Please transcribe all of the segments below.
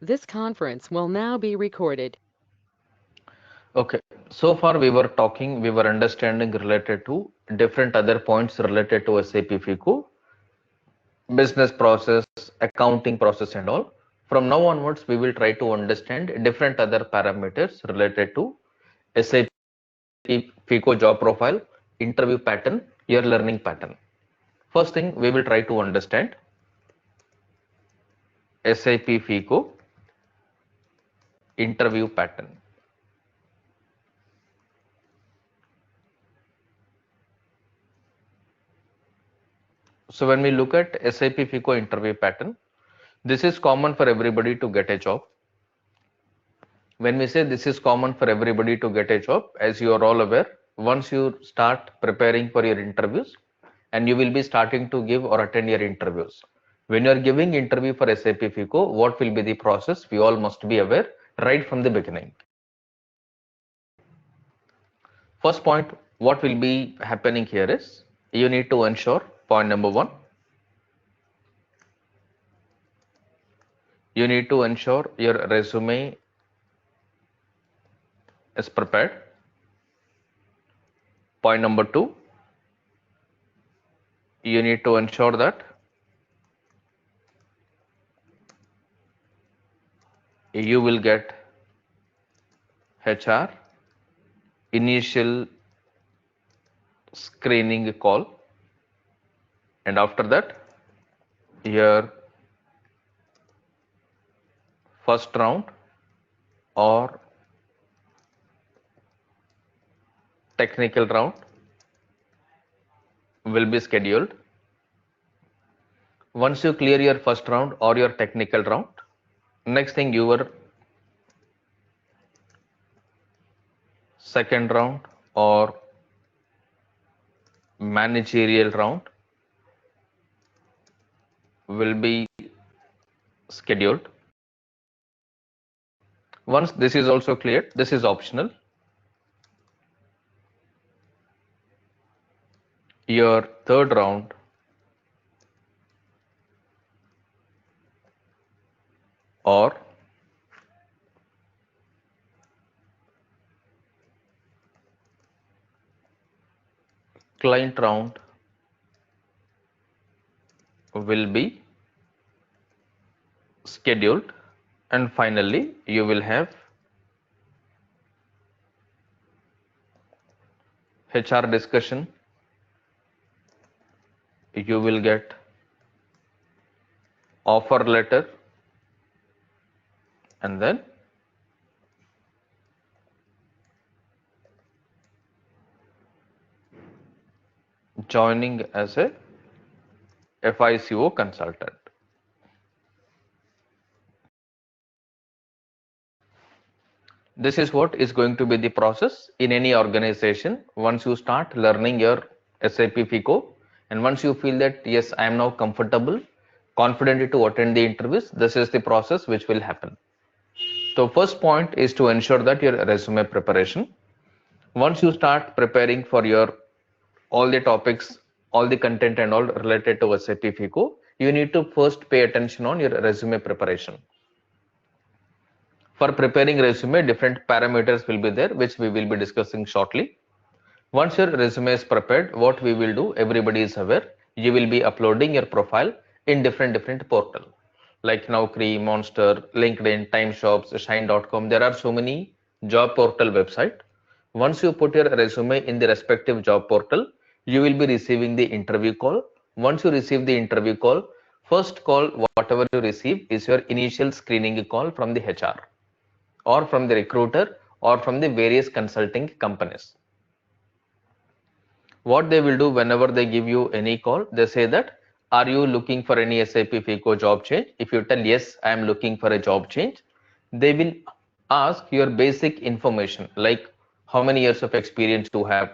This conference will now be recorded. Okay, so far we were understanding related to different other points related to SAP FICO, business process, accounting process and all. From now onwards, we will try to understand different other parameters related to SAP FICO job profile, interview pattern, your learning pattern. First thing we will try to understand SAP FICO interview pattern. So when we look at SAP FICO interview pattern, this is common for everybody to get a job. When we say this is common for everybody to get a job, as you are all aware, once you start preparing for your interviews and you will be starting to give or attend your interviews. When you are giving interview for SAP FICO, what will be the process? We all must be aware right from the beginning. First point, what will be happening here is you need to ensure point number one, you need to ensure your resume is prepared. Point number two, you need to ensure that you will get HR initial screening call, and after that your first round or technical round will be scheduled. Once you clear your first round or your technical round, next thing your second round or managerial round will be scheduled. Once this is also cleared, this is optional. Your third round or client round will be scheduled, and finally you will have HR discussion, you will get offer letter, and then joining as a FICO consultant. This is what is going to be the process in any organization once you start learning your SAP FICO, and once you feel that yes, I am now comfortable, confident to attend the interviews, this is the process which will happen. So first point is to ensure that your resume preparation. Once you start preparing for your all the topics, all the content and all related to SAP FICO, you need to first pay attention on your resume preparation. For preparing resume, different parameters will be there, which we will be discussing shortly. Once your resume is prepared, what we will do, everybody is aware, you will be uploading your profile in different portal like Naukri, Monster, LinkedIn, TimeShops, Shine.com. There are so many job portal website. Once you put your resume in the respective job portal, you will be receiving the interview call. Once you receive the interview call, first call whatever you receive is your initial screening call from the HR or from the recruiter or from the various consulting companies. What they will do whenever they give you any call, they say that, are you looking for any SAP FICO job change? If you tell yes, I am looking for a job change, they will ask your basic information like how many years of experience you have,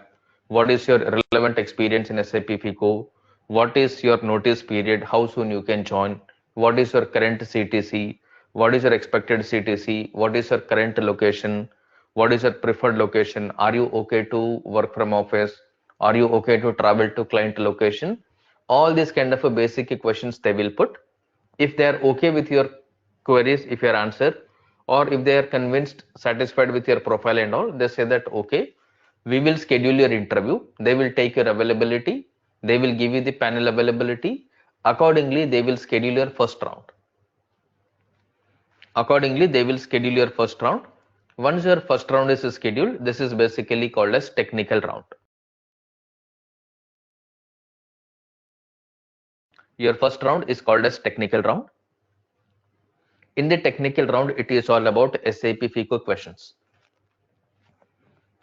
what is your relevant experience in SAP FICO, what is your notice period, how soon you can join, what is your current CTC, what is your expected CTC, what is your current location, what is your preferred location, are you okay to work from office, are you okay to travel to client location? All these kind of a basic questions they will put. If they are okay with your queries if your answer, or if they are convinced, satisfied with your profile and all, they say that okay, we will schedule your interview. They will take your availability, they will give you the panel availability. Accordingly they will schedule your first round. Once your first round is scheduled, this is basically called as technical round. Your first round is called as technical round. In the technical round, it is all about SAP FICO questions.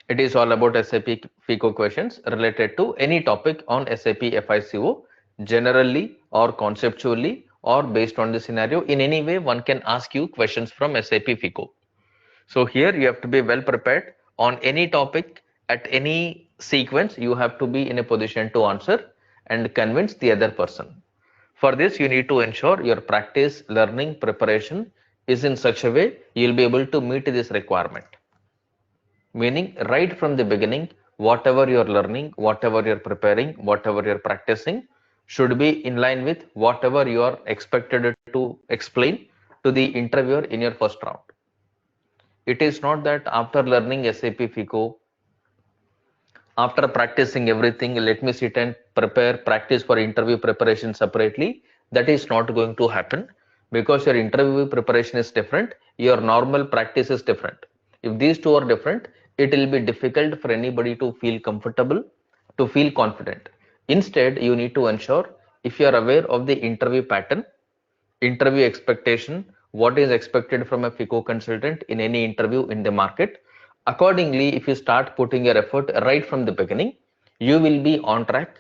It is all about SAP FICO questions related to any topic on SAP FICO, generally or conceptually or based on the scenario. In any way, one can ask you questions from SAP FICO. So here you have to be well prepared on any topic at any sequence. You have to be in a position to answer and convince the other person. For this, you need to ensure your practice, learning, preparation is in such a way you will be able to meet this requirement. Meaning, right from the beginning, whatever you're learning, whatever you're preparing, whatever you're practicing should be in line with whatever you are expected to explain to the interviewer in your first round. It is not that after learning SAP FICO, after practicing everything, let me sit and practice for interview preparation separately. That is not going to happen, because your interview preparation is different, your normal practice is different. If these two are different, it will be difficult for anybody to feel comfortable, to feel confident. Instead, you need to ensure, if you are aware of the interview pattern, interview expectation, what is expected from a FICO consultant in any interview in the market. Accordingly, if you start putting your effort right from the beginning, you will be on track.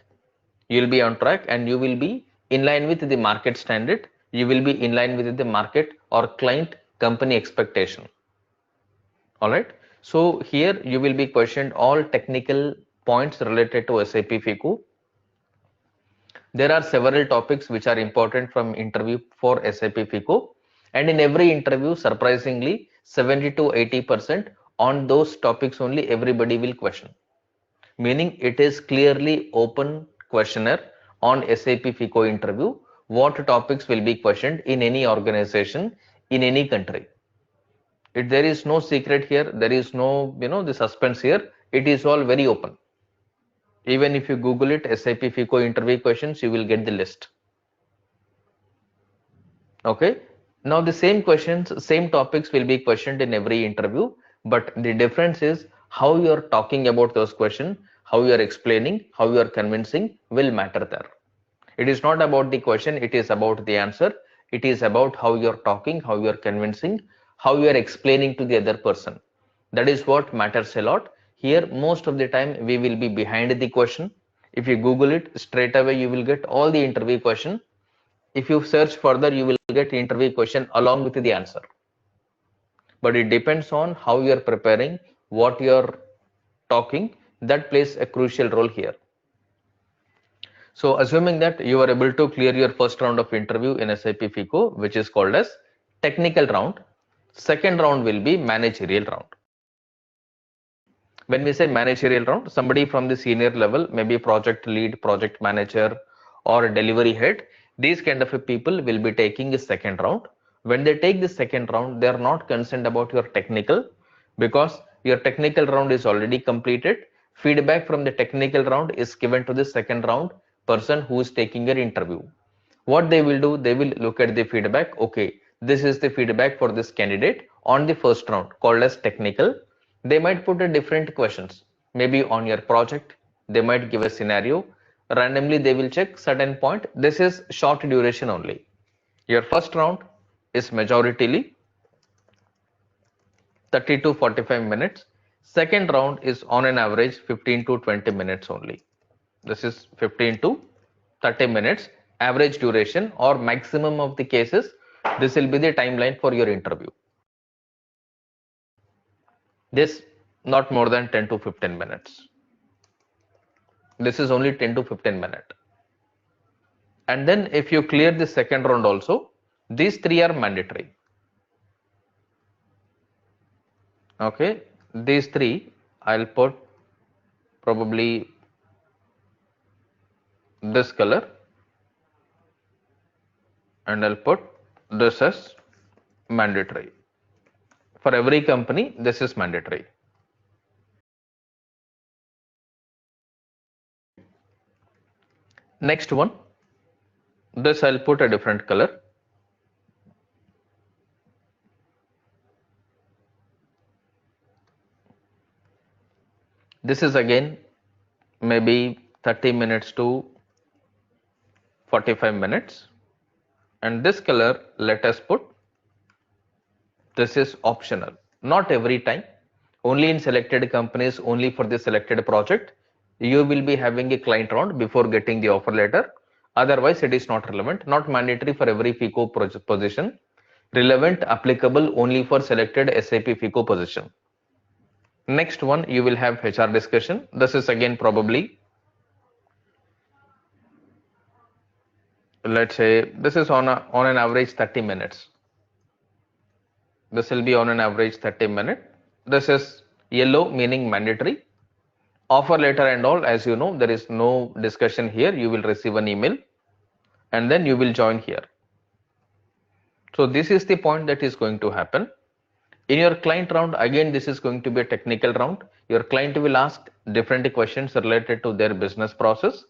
You will be on track and you will be in line with the market standard. You will be in line with the market or client company expectation. All right. So here you will be questioned all technical points related to SAP FICO. There are several topics which are important from interview for SAP FICO, and in every interview, surprisingly, 70 to 80% on those topics only everybody will question. Meaning it is clearly open questionnaire on SAP FICO interview. What topics will be questioned in any organization, in any country? There is no secret here. There is no, the suspense here. It is all very open. Even if you Google it, SAP FICO interview questions, you will get the list. Okay. Now the same questions, same topics will be questioned in every interview, but the difference is how you are talking about those questions, how you are explaining, how you are convincing will matter there. It is not about the question, it is about the answer. It is about how you are talking, how you are convincing, how you are explaining to the other person. That is what matters a lot. Here, most of the time, we will be behind the question. If you Google it, straight away, you will get all the interview question. If you search further, you will get interview question along with the answer. But it depends on how you are preparing, what you are talking. That plays a crucial role here. So assuming that you are able to clear your first round of interview in SAP FICO, which is called as technical round, second round will be managerial round. When we say managerial round, somebody from the senior level, maybe project lead, project manager, or delivery head, these kind of people will be taking the second round. When they take the second round, they are not concerned about your technical, because your technical round is already completed. Feedback from the technical round is given to the second round person who is taking your interview. What they will do, they will look at the feedback. Okay, this is the feedback for this candidate on the first round called as technical. They might put a different questions, maybe on your project. They might give a scenario. Randomly they will check certain point. This is short duration only. Your first round is majoritarily 30 to 45 minutes. Second round is on an average 15 to 20 minutes only. This is 15 to 30 minutes average duration, or maximum of the cases this will be the timeline for your interview. This not more than 10 to 15 minutes. This is only 10 to 15 minutes. And then if you clear the second round also, these three are mandatory. Okay, these three I'll put probably this color, and I'll put this as mandatory. For every company, this is mandatory. Next one, this I'll put a different color. This is again maybe 30 minutes to 45 minutes. And this color, let us put, this is optional. Not every time, only in selected companies, only for the selected project, you will be having a client round before getting the offer letter. Otherwise, it is not relevant, not mandatory for every FICO position, relevant, applicable only for selected SAP FICO position. Next one, you will have HR discussion. This is again probably, let's say this is on an average 30 minutes. This will be on an average 30 minutes. This is yellow meaning mandatory. Offer letter and all, as you know, there is no discussion here. You will receive an email and then you will join here. So this is the point that is going to happen. In your client round, again, this is going to be a technical round. Your client will ask different questions related to their business process,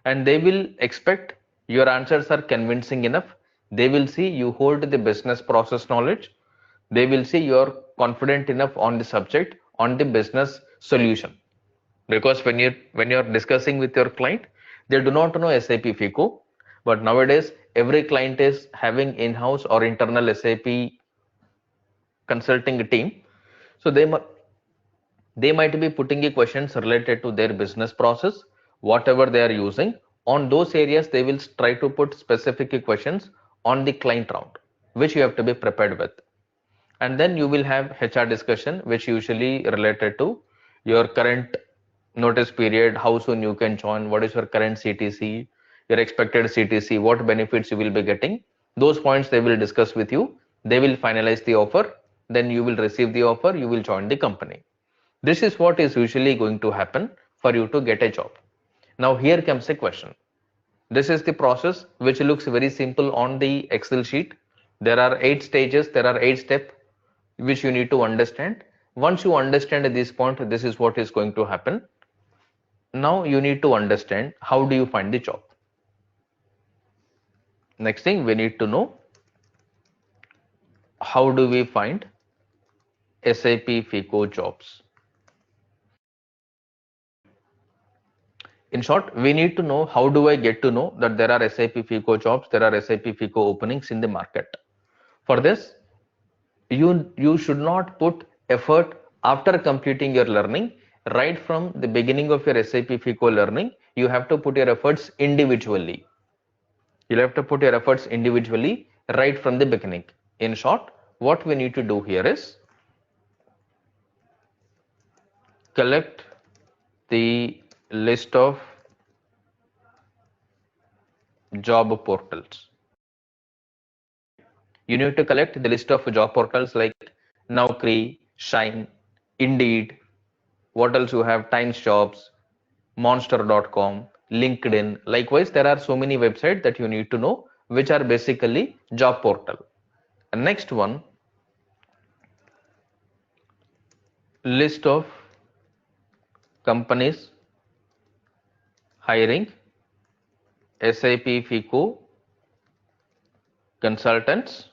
and they will expect your answers are convincing enough. They will see you hold the business process knowledge. They will see you're confident enough on the subject, on the business solution. Because when you're discussing with your client, they do not know SAP FICO, but nowadays every client is having in-house or internal SAP consulting team. So they might be putting questions related to their business process, whatever they are using. On those areas, they will try to put specific questions on the client round, which you have to be prepared with. And then you will have HR discussion, which usually related to your current notice period, how soon you can join, what is your current CTC, your expected CTC, what benefits you will be getting. Those points they will discuss with you. They will finalize the offer. Then you will receive the offer. You will join the company. This is what is usually going to happen for you to get a job. Now here comes a question. This is the process which looks very simple on the Excel sheet. There are 8 stages, there are 8 steps which you need to understand. Once you understand at this point, this is what is going to happen. Now you need to understand how do you find the job. Next thing we need to know, how do we find SAP FICO jobs? In short, we need to know how do I get to know that there are SAP FICO jobs, there are SAP FICO openings in the market. For this, you should not put effort after completing your learning. Right from the beginning of your SAP FICO learning, you have to put your efforts individually. You'll have to put your efforts individually right from the beginning. In short, what we need to do here is collect the list of job portals. You need to collect the list of job portals like Naukri, Shine, Indeed, what else you have, Times Jobs, Monster.com, LinkedIn. Likewise, there are so many websites that you need to know, which are basically job portal. And next one, list of companies hiring SAP FICO consultants.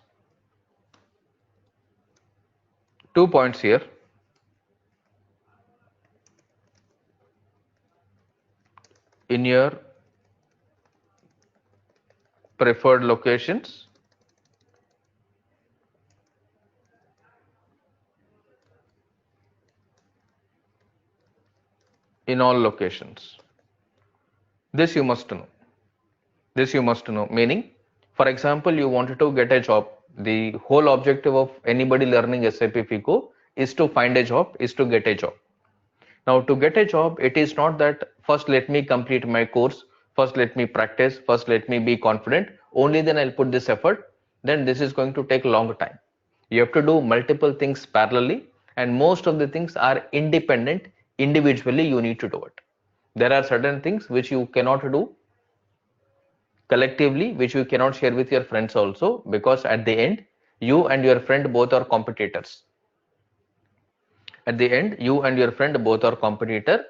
2 points here. In your preferred locations, in all locations. This you must know. This you must know. Meaning, for example, you wanted to get a job. The whole objective of anybody learning SAP FICO is to find a job, is to get a job. Now, to get a job, it is not that first let me complete my course, first let me practice, first let me be confident, only then I'll put this effort. Then this is going to take a long time. You have to do multiple things parallelly, and most of the things are independent. Individually, you need to do it. There are certain things which you cannot do collectively, which you cannot share with your friends also, because at the end, You and your friend both are competitors. At the end, you and your friend both are competitor.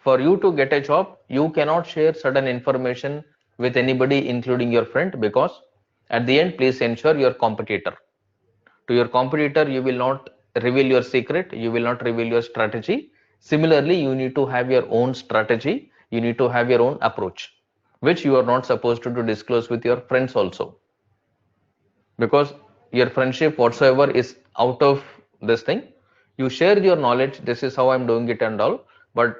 For you to get a job, you cannot share certain information with anybody, including your friend, because at the end, please ensure your competitor. To your competitor, you will not reveal your secret, you will not reveal your strategy. Similarly, you need to have your own strategy, you need to have your own approach, which you are not supposed to disclose with your friends also, because your friendship whatsoever is out of this thing. You share your knowledge, this is how I'm doing it and all, but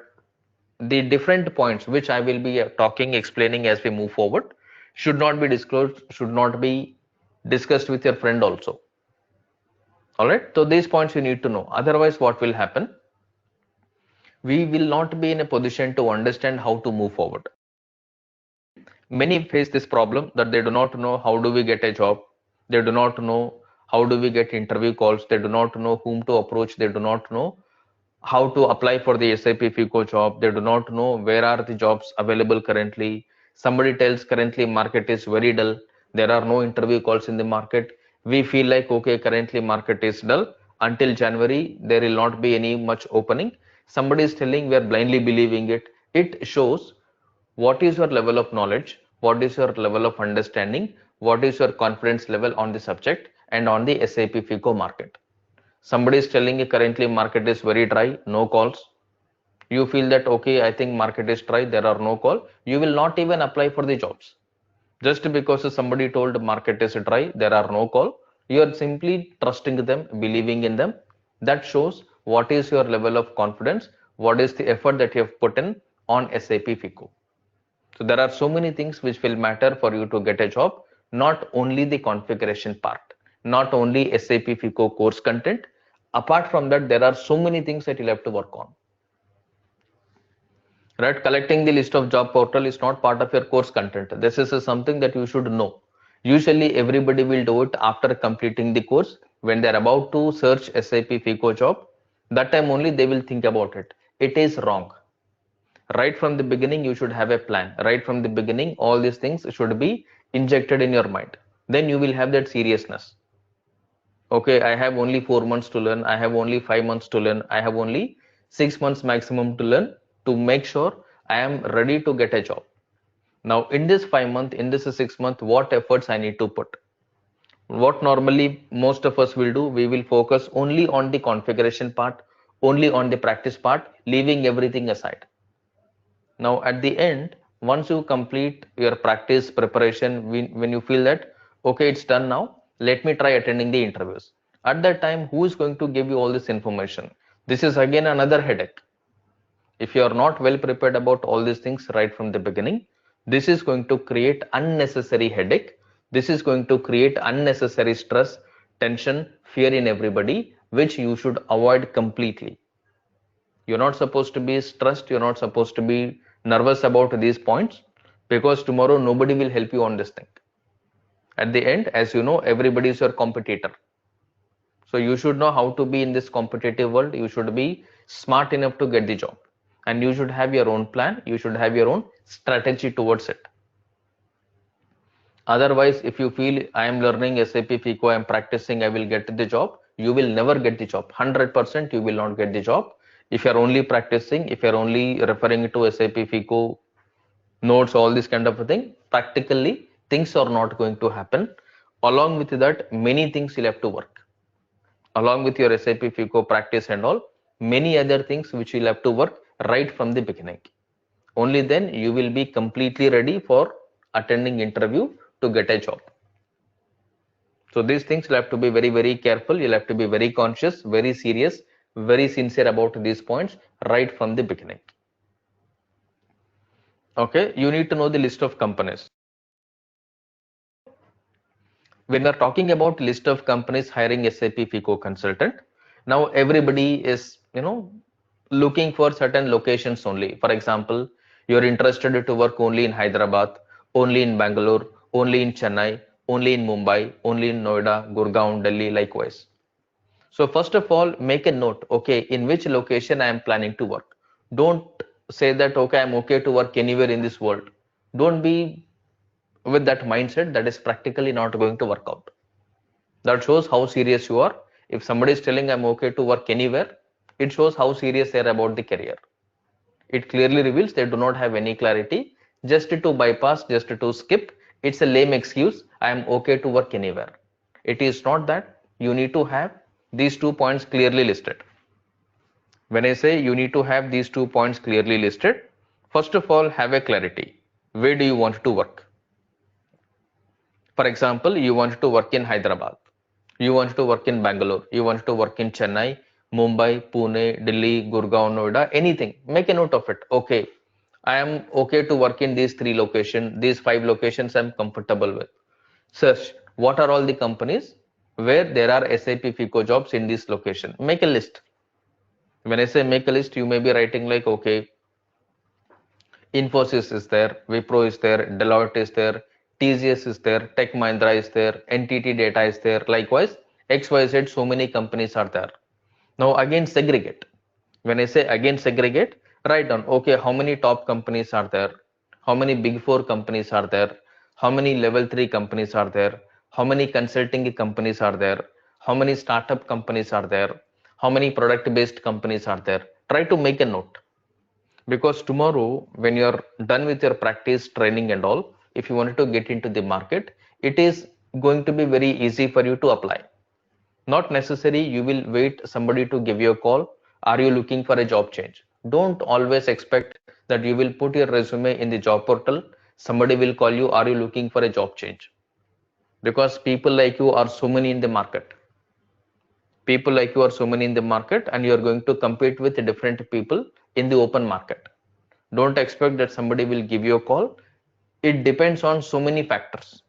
the different points which I will be talking, explaining as we move forward should not be disclosed, should not be discussed with your friend also. All right, so these points you need to know. Otherwise, what will happen? We will not be in a position to understand how to move forward. Many face this problem that they do not know how do we get a job. They do not know how do we get interview calls. They do not know whom to approach. They do not know how to apply for the SAP FICO job. They do not know where are the jobs available currently. Somebody tells currently market is very dull. There are no interview calls in the market. We feel like, okay, currently market is dull. Until January, there will not be any much opening. Somebody is telling, we are blindly believing it. It shows what is your level of knowledge, what is your level of understanding, what is your confidence level on the subject and on the SAP FICO market. Somebody is telling you currently market is very dry, no calls. You feel that, okay, I think market is dry, there are no call. You will not even apply for the jobs. Just because somebody told market is dry, there are no call, you are simply trusting them, believing in them. That shows what is your level of confidence, what is the effort that you have put in on SAP FICO. So there are so many things which will matter for you to get a job, not only the configuration part, not only SAP FICO course content. Apart from that, there are so many things that you'll have to work on. Right? Collecting the list of job portal is not part of your course content. This is something that you should know. Usually everybody will do it after completing the course. When they're about to search SAP FICO job, that time only they will think about it. It is wrong. Right from the beginning, you should have a plan. Right from the beginning, all these things should be injected in your mind. Then you will have that seriousness. Okay, I have only 4 months to learn. I have only 5 months to learn. I have only 6 months maximum to learn to make sure I am ready to get a job. Now, in this 5 month, in this 6 month, what efforts I need to put? What normally most of us will do, we will focus only on the configuration part, only on the practice part, leaving everything aside. Now, at the end, once you complete your practice preparation, when you feel that, okay, it's done now, let me try attending the interviews. At that time, who is going to give you all this information? This is again another headache. If you are not well prepared about all these things right from the beginning, this is going to create unnecessary headache. This is going to create unnecessary stress, tension, fear in everybody, which you should avoid completely. You're not supposed to be stressed. You're not supposed to be nervous about these points, because tomorrow nobody will help you on this thing. At the end, as you know, everybody is your competitor. So you should know how to be in this competitive world. You should be smart enough to get the job, and you should have your own plan. You should have your own strategy towards it. Otherwise, if you feel I am learning SAP FICO, I am practicing, I will get the job, you will never get the job. 100% you will not get the job. If you are only practicing, if you are only referring to SAP FICO notes, all this kind of a thing, practically things are not going to happen. Along with that, many things you'll have to work. Along with your SAP FICO practice and all, many other things which you'll have to work right from the beginning. Only then you will be completely ready for attending interview to get a job. So these things you'll have to be very, very careful. You'll have to be very conscious, very serious, very sincere about these points right from the beginning. Okay, you need to know the list of companies. When we're talking about list of companies hiring SAP FICO consultant, now everybody is, looking for certain locations only. For example, you're interested to work only in Hyderabad, only in Bangalore, only in Chennai, only in Mumbai, only in Noida, Gurgaon, Delhi, likewise. So first of all, make a note, okay, in which location I am planning to work. Don't say that, okay, I'm okay to work anywhere in this world. Don't be with that mindset. That is practically not going to work out. That shows how serious you are. If somebody is telling I'm okay to work anywhere, it shows how serious they are about the career. It clearly reveals they do not have any clarity. Just to bypass, just to skip, it's a lame excuse. I am okay to work anywhere. It is not that. You need to have these 2 points clearly listed. When I say you need to have these 2 points clearly listed, first of all, have a clarity. Where do you want to work? For example, you want to work in Hyderabad. You want to work in Bangalore. You want to work in Chennai, Mumbai, Pune, Delhi, Gurgaon, Noida, anything. Make a note of it. Okay, I am okay to work in these 3 locations. These 5 locations I'm comfortable with. Search what are all the companies where there are SAP FICO jobs in this location. Make a list. When I say make a list, you may be writing like, okay, Infosys is there, Wipro is there, Deloitte is there, TCS is there, Tech Mahindra is there, NTT Data is there. Likewise, XYZ, so many companies are there. Now again segregate. When I say again segregate, write down, okay, how many top companies are there? How many big four companies are there? How many level 3 companies are there? How many consulting companies are there? How many startup companies are there? How many product based companies are there? Try to make a note, because tomorrow when you're done with your practice training and all, if you wanted to get into the market, it is going to be very easy for you to apply. Not necessary you will wait somebody to give you a call, are you looking for a job change? Don't always expect that you will put your resume in the job portal, somebody will call you, are you looking for a job change? Because people like you are so many in the market. People like you are so many in the market, and you are going to compete with different people in the open market. Don't expect that somebody will give you a call. It depends on so many factors.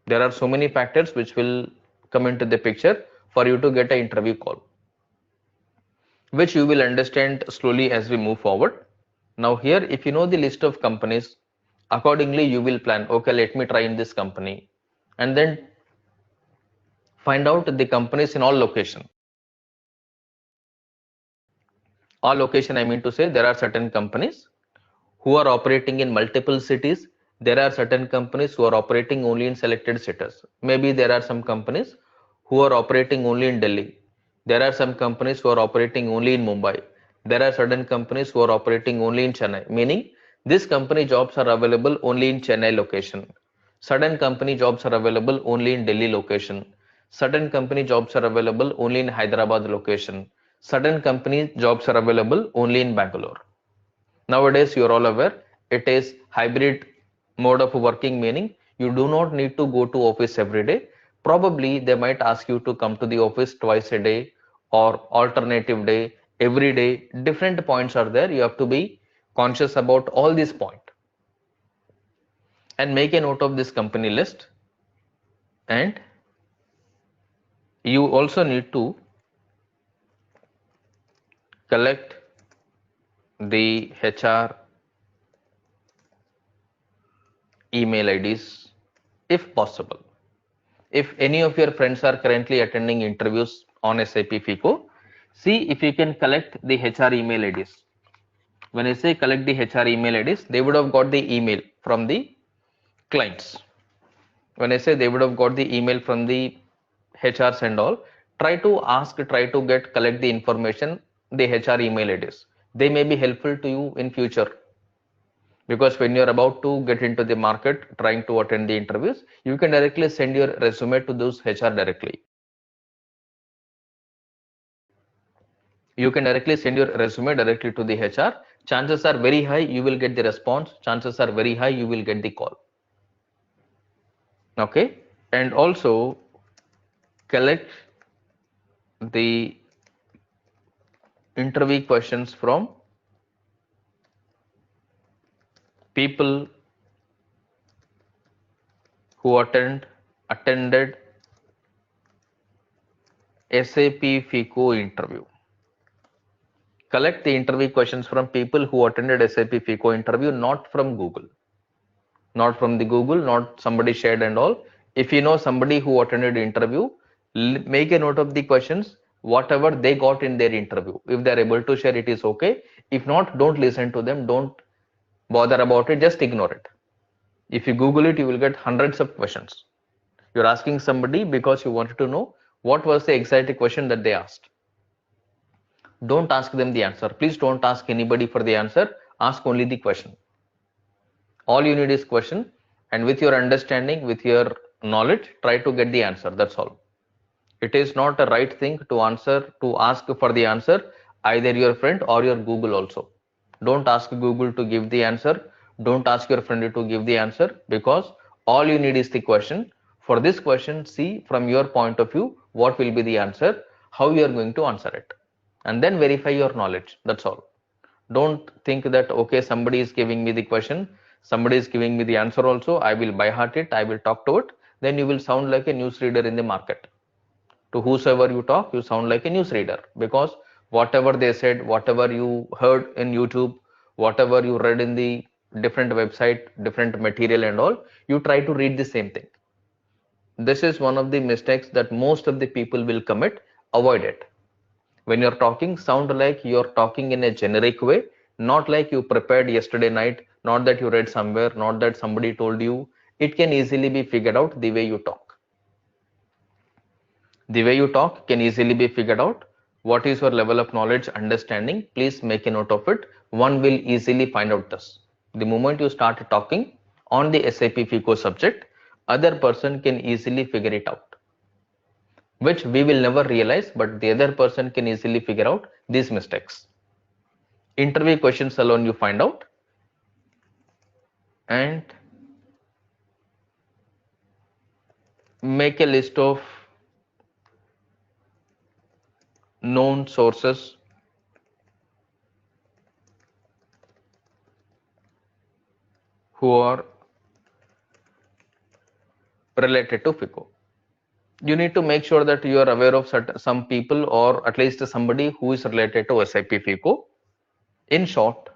There are so many factors which will come into the picture for you to get an interview call, which you will understand slowly as we move forward. Now here, if you know the list of companies, accordingly you will plan, okay, let me try in this company, and then find out the companies in all location. All location, I mean to say, there are certain companies who are operating in multiple cities. There are certain companies who are operating only in selected cities. Maybe there are some companies who are operating only in Delhi. There are some companies who are operating only in Mumbai. There are certain companies who are operating only in Chennai, meaning these company jobs are available only in Chennai location. Certain company jobs are available only in Delhi location. Certain company jobs are available only in Hyderabad location. Certain company jobs are available only in Bangalore. Nowadays, you are all aware, it is hybrid mode of working, meaning you do not need to go to office every day. Probably they might ask you to come to the office twice a day or alternative day, every day. Different points are there. You have to be conscious about all these points and make a note of this company list. And you also need to collect the HR email IDs if possible. If any of your friends are currently attending interviews on SAP FICO, see if you can collect the HR email IDs. When I say collect the HR email IDs, they would have got the email from the clients. When I say they would have got the email from the HRs and all, try to ask, try to collect the information, the HR email IDs. They may be helpful to you in future, because when you're about to get into the market trying to attend the interviews, you can directly send your resume to those HR directly. You can directly send your resume directly to the HR. Chances are very high you will get the response. Chances are very high you will get the call. Okay. And also collect the interview questions from people who attended SAP FICO interview. Collect the interview questions from people who attended SAP FICO interview, not from Google. Not from the Google, not somebody shared and all. If you know somebody who attended interview, make a note of the questions, whatever they got in their interview. If they're able to share, it is okay. If not, don't listen to them. Don't bother about it. Just ignore it. If you Google it, you will get hundreds of questions. You're asking somebody because you wanted to know what was the exact question that they asked. Don't ask them the answer. Please don't ask anybody for the answer. Ask only the question. All you need is question, and with your understanding, with your knowledge, try to get the answer. That's all. It is not a right thing to ask for the answer, either your friend or your Google also. Don't ask Google to give the answer. Don't ask your friend to give the answer, because all you need is the question. For this question, see from your point of view what will be the answer, how you are going to answer it, and then verify your knowledge. That's all. Don't think that, okay, somebody is giving me the question, somebody is giving me the answer also, I will by heart it, I will talk to it. Then you will sound like a newsreader in the market. To whosoever you talk, you sound like a newsreader, because whatever they said, whatever you heard in YouTube, whatever you read in the different website, different material and all, you try to read the same thing. This is one of the mistakes that most of the people will commit. Avoid it. When you're talking, sound like you're talking in a generic way, not like you prepared yesterday night, not that you read somewhere, not that somebody told you. It can easily be figured out the way you talk. The way you talk can easily be figured out. What is your level of knowledge, understanding? Please make a note of it. One will easily find out this. The moment you start talking on the SAP FICO subject, other person can easily figure it out, which we will never realize, but the other person can easily figure out these mistakes. Interview questions alone you find out, and make a list of known sources who are related to FICO. You need to make sure that you are aware of some people, or at least somebody who is related to SAP FICO. In short,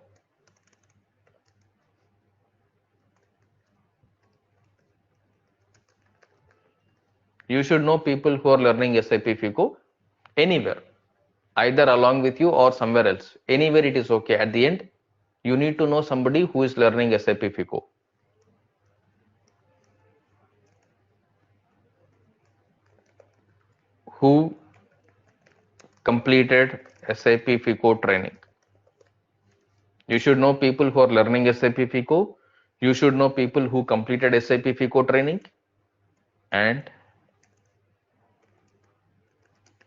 you should know people who are learning SAP FICO anywhere, either along with you or somewhere else. Anywhere it is okay. At the end, you need to know somebody who is learning SAP FICO. Who completed SAP FICO training. You should know people who are learning SAP FICO. You should know people who completed SAP FICO training and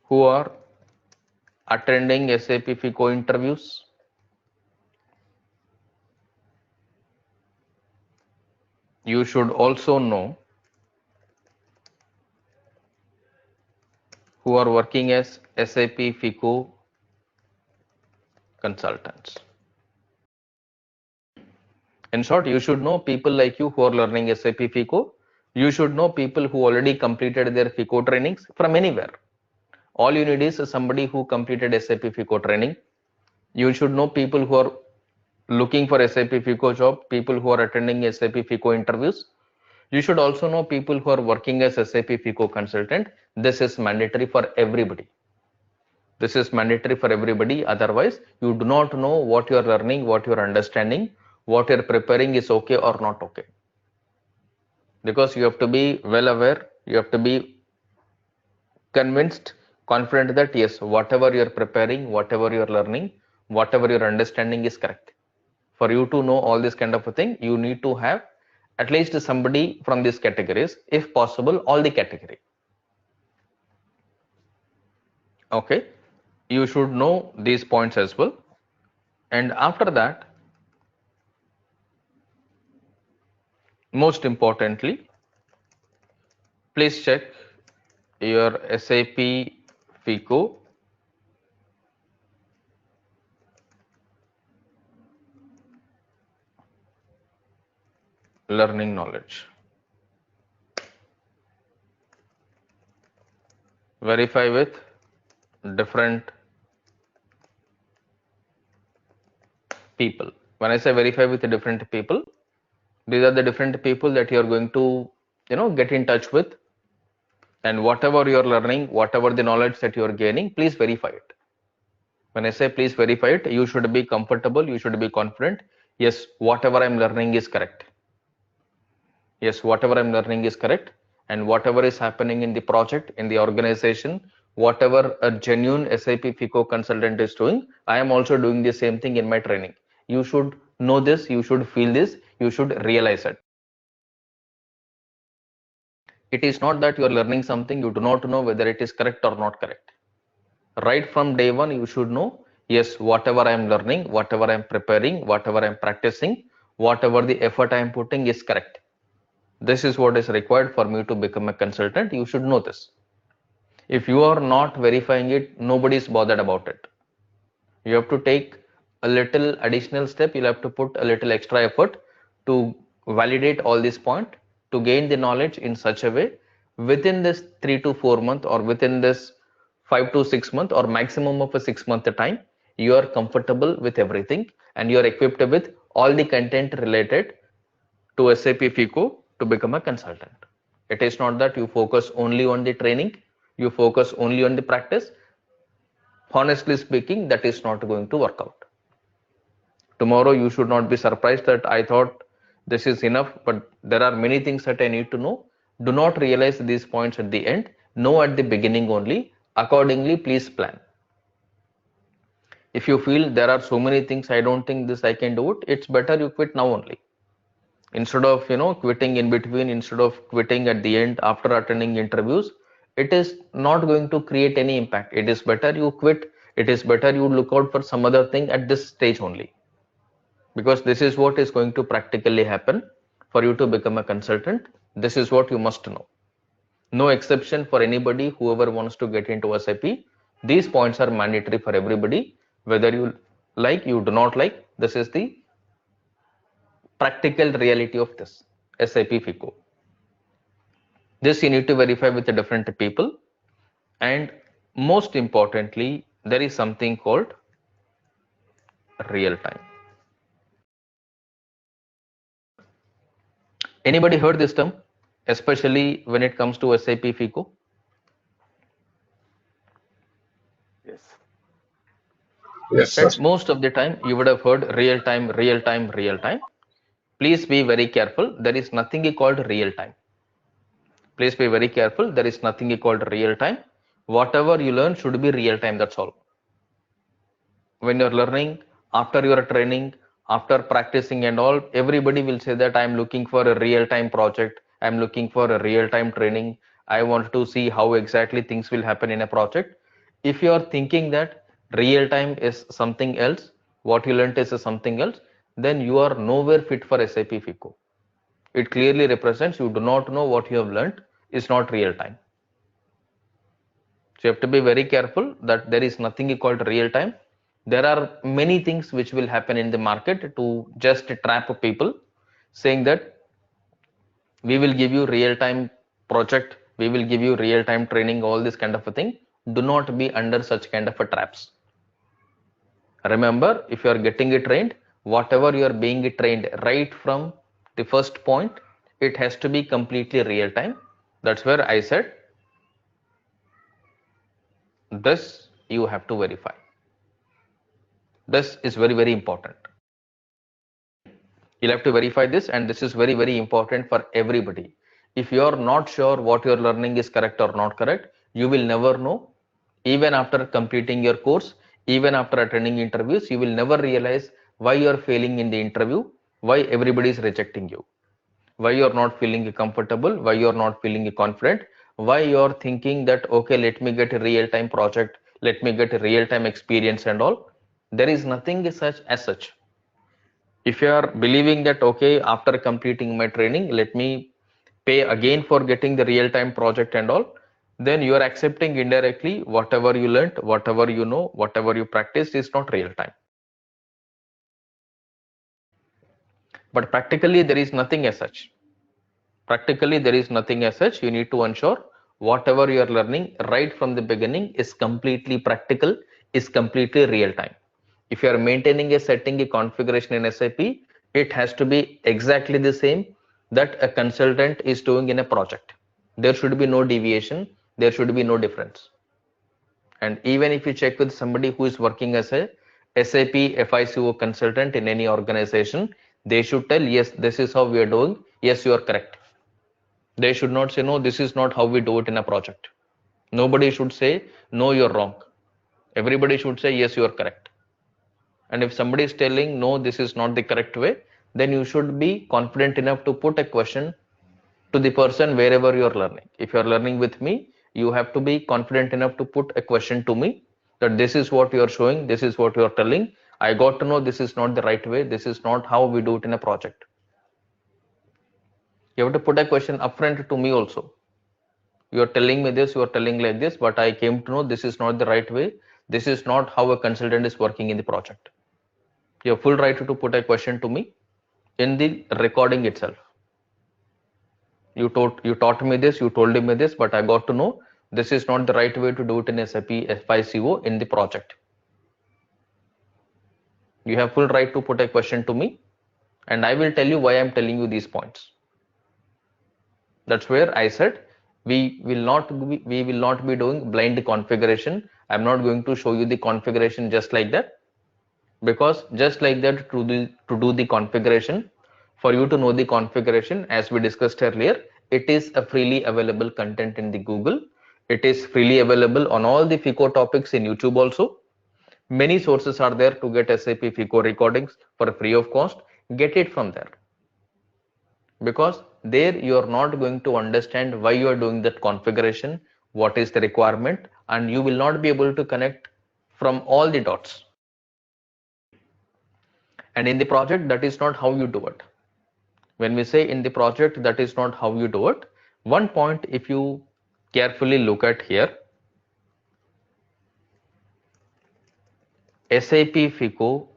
who are attending SAP FICO interviews. You should also know who are working as SAP FICO consultants. In short, you should know people like you who are learning SAP FICO. You should know people who already completed their FICO trainings from anywhere. All you need is somebody who completed SAP FICO training. You should know people who are looking for SAP FICO job, people who are attending SAP FICO interviews. You should also know people who are working as SAP FICO consultant. This is mandatory for everybody. This is mandatory for everybody. Otherwise, you do not know what you are learning, what you are understanding, what you are preparing is okay or not okay. Because you have to be well aware, you have to be convinced, confident that yes, whatever you are preparing, whatever you are learning, whatever your understanding is correct. For you to know all this kind of a thing, you need to have at least somebody from these categories, if possible, all the category. Okay, you should know these points as well. And after that, most importantly, please check your SAP FICO learning knowledge. Verify with different people. When I say verify with different people, these are the different people that you are going to get in touch with, and whatever you are learning, whatever the knowledge that you are gaining, please verify it. When I say please verify it, you should be comfortable, you should be confident. Yes, whatever I'm learning is correct. Yes, whatever I'm learning is correct. and whatever is happening in the project, in the organization, whatever a genuine SAP FICO consultant is doing, I am also doing the same thing in my training. You should know this, you should feel this, you should realize it. It is not that you are learning something, you do not know whether it is correct or not correct. Right from day one, you should know, yes, whatever I am learning, whatever I am preparing, whatever I am practicing, whatever the effort I am putting is correct. This is what is required for me to become a consultant. You should know this. If you are not verifying it, nobody is bothered about it. You have to take a little additional step. You'll have to put a little extra effort to validate all these points, to gain the knowledge in such a way within this 3 to 4 month, or within this 5 to 6 month, or maximum of a 6 month time, you are comfortable with everything and you are equipped with all the content related to SAP FICO to become a consultant. It is not that you focus only on the training, you focus only on the practice. Honestly speaking, that is not going to work out. Tomorrow you should not be surprised that I thought this is enough, but there are many things that I need to know. Do not realize these points at the end. Know at the beginning only. Accordingly, please plan. If you feel there are so many things, I don't think this I can do it, it's better you quit now only. Instead of quitting in between, instead of quitting at the end after attending interviews, it is not going to create any impact. It is better you quit. It is better you look out for some other thing at this stage only, because this is what is going to practically happen for you to become a consultant. This is what you must know. No exception for anybody, whoever wants to get into SAP. These points are mandatory for everybody, whether you like, you do not like. This is the practical reality of this SAP FICO. This you need to verify with the different people. And most importantly, there is something called real time. Anybody heard this term, especially when it comes to SAP FICO? Yes. Yes, sir. Right? Most of the time you would have heard real time, real time, real time. Please be very careful. There is nothing called real time. Please be very careful. There is nothing called real time. Whatever you learn should be real time. That's all. When you're learning, after your training, after practicing and all, everybody will say that I'm looking for a real time project. I'm looking for a real time training. I want to see how exactly things will happen in a project. If you are thinking that real time is something else, what you learned is something else, then you are nowhere fit for SAP FICO. It clearly represents you do not know what you have learned is not real time. So you have to be very careful that there is nothing called real time. There are many things which will happen in the market to just trap people, saying that we will give you real time project, we will give you real time training, all this kind of a thing. Do not be under such kind of a traps. Remember, if you are getting it trained, whatever you are being trained right from the first point, it has to be completely real time. That's where I said this you have to verify. This is very, very important. You'll have to verify this, and this is very, very important for everybody. If you are not sure what you're learning is correct or not correct, you will never know. Even after completing your course, even after attending interviews, you will never realize why you're failing in the interview, why everybody is rejecting you, why you're not feeling comfortable, why you're not feeling confident, why you're thinking that, okay, let me get a real-time project, let me get a real-time experience and all. There is nothing such as such. If you are believing that, okay, after completing my training, let me pay again for getting the real-time project and all, then you are accepting indirectly whatever you learned, whatever you know, whatever you practiced is not real time. But practically there is nothing as such. Practically there is nothing as such. You need to ensure whatever you are learning right from the beginning is completely practical, is completely real time. If you are maintaining a setting, a configuration in SAP, it has to be exactly the same that a consultant is doing in a project. There should be no deviation, there should be no difference. And even if you check with somebody who is working as a SAP FICO consultant in any organization, they should tell, yes, this is how we are doing. Yes, you are correct. They should not say, no, this is not how we do it in a project. Nobody should say, no, you're wrong. Everybody should say, yes, you are correct. And if somebody is telling, no, this is not the correct way, then you should be confident enough to put a question to the person wherever you are learning. If you are learning with me, you have to be confident enough to put a question to me that this is what you are showing, this is what you are telling. I got to know this is not the right way, this is not how we do it in a project. You have to put a question upfront to me also. You are telling me this, you are telling like this, but I came to know this is not the right way. This is not how a consultant is working in the project. You have full right to put a question to me in the recording itself. You taught me this, you told me this, but I got to know this is not the right way to do it in SAP FICO in the project. You have full right to put a question to me, and I will tell you why I'm telling you these points. That's where I said we will not be doing blind configuration. I'm not going to show you the configuration just like that, because just like that to do the configuration, for you to know the configuration, as we discussed earlier, it is a freely available content in the Google. It is freely available on all the FICO topics in YouTube also. Many sources are there to get SAP FICO recordings for free of cost. Get it from there, because there you are not going to understand why you are doing that configuration, what is the requirement, and you will not be able to connect from all the dots. And in the project, that is not how you do it. When we say in the project, that is not how you do it. One point, if you carefully look at here, SAP FICO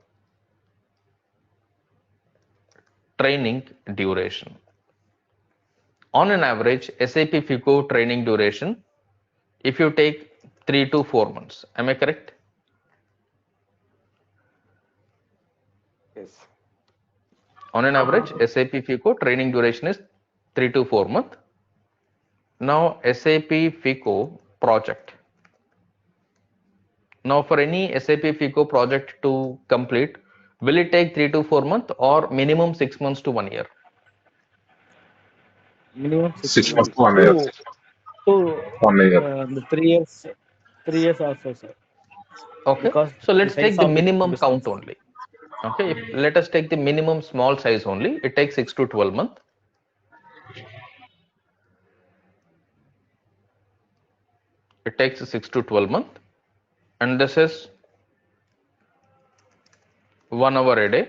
training duration. On an average, SAP FICO training duration, if you take 3 to 4 months, am I correct? Yes. On an average, SAP FICO training duration is 3 to 4 months. Now, SAP FICO project. Now, for any SAP FICO project to complete, will it take 3 to 4 months or minimum 6 months to 1 year? Minimum 6 6 months months. to 1 year. To 1 year. the 3 years, 3 years also, sir. Okay, Because so the let's take size the of the minimum business. count only. Okay, let us take the minimum small size only. It takes 6 to 12 months. It takes 6 to 12 months, and this is 1 hour a day.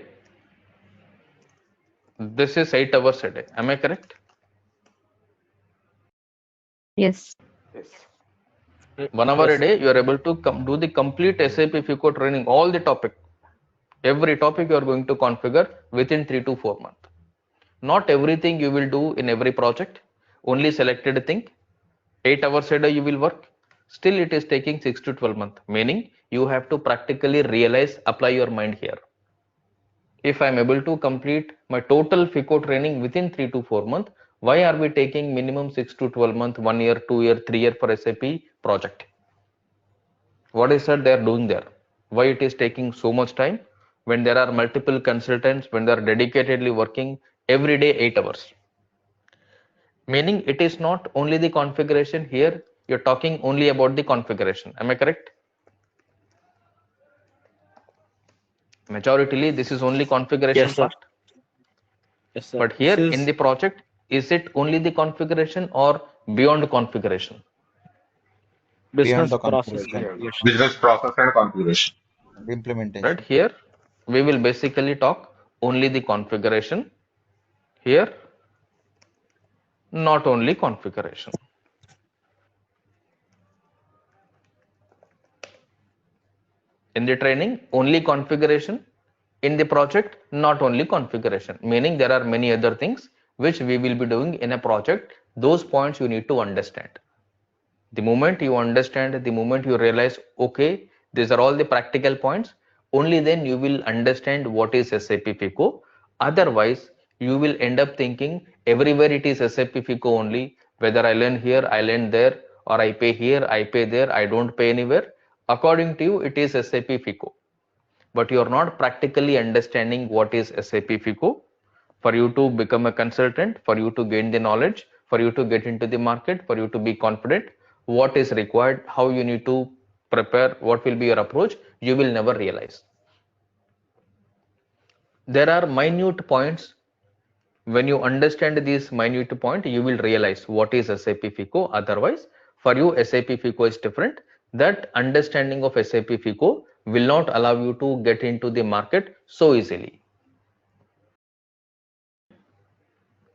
This is 8 hours a day. Am I correct? Yes. Yes. 1 hour Yes, a day, sir. you are able to do the complete SAP FICO training, all the topic. Every topic you are going to configure within 3 to 4 months. Not everything you will do in every project, only selected thing. 8 hours a day you will work. Still it is taking 6 to 12 months, meaning you have to practically realize, apply your mind here. If I am able to complete my total FICO training within 3 to 4 months, why are we taking minimum 6 to 12 months, 1 year, 2 year, 3 year for SAP project? What is that they are doing there? Why it is taking so much time when there are multiple consultants, when they are dedicatedly working every day 8 hours? Meaning it is not only the configuration here, you're talking only about the configuration. Am I correct? Majoritarily, this is only configuration Yes, sir. part. Yes, sir. But This here in is the project, is it only the configuration or beyond configuration? business the process configuration, configuration. Business process and configuration. the Right implementation. here, we will basically talk only the configuration. Here, not only configuration. In the training, only configuration. In the project, not only configuration. Meaning there are many other things which we will be doing in a project. Those points you need to understand. The moment you understand, the moment you realize, okay, these are all the practical points, only then you will understand what is SAP FICO. Otherwise, you will end up thinking everywhere it is SAP FICO only. Whether I learn here, I learn there, or I pay here, I pay there, I don't pay anywhere. According to you, it is SAP FICO. But you are not practically understanding what is SAP FICO. For you to become a consultant, for you to gain the knowledge, for you to get into the market, for you to be confident, what is required, how you need to prepare, what will be your approach, you will never realize. There are minute points. When you understand these minute points, you will realize what is SAP FICO. Otherwise, for you, SAP FICO is different. That understanding of SAP FICO will not allow you to get into the market so easily.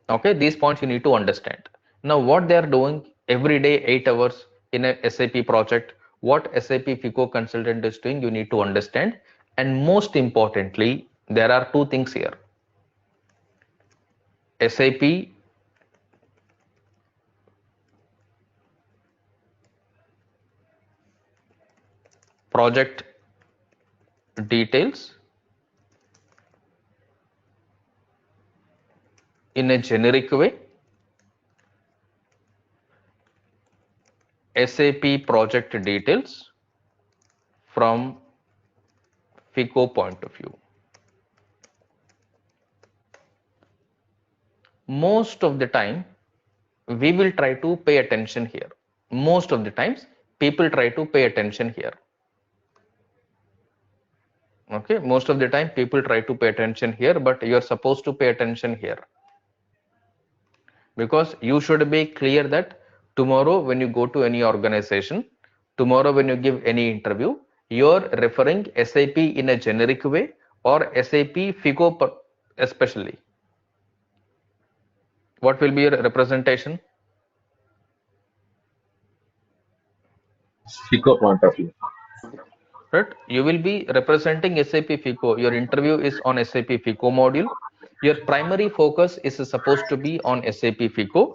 Okay, these points you need to understand. Now, what they are doing every day, 8 hours in a SAP project, what SAP FICO consultant is doing, you need to understand. And most importantly, there are two things here. SAP Project Details in a generic way, SAP Project Details from FICO point of view. Most of the time, we will try to pay attention here. Most of the times, people try to pay attention here. Okay, most of the time people try to pay attention here, but you're supposed to pay attention here, because you should be clear that tomorrow when you go to any organization, tomorrow when you give any interview, you're referring SAP in a generic way or SAP FICO especially. What will be your representation? FICO point of view. Right, you will be representing SAP FICO. Your interview is on SAP FICO module. Your primary focus is supposed to be on SAP FICO.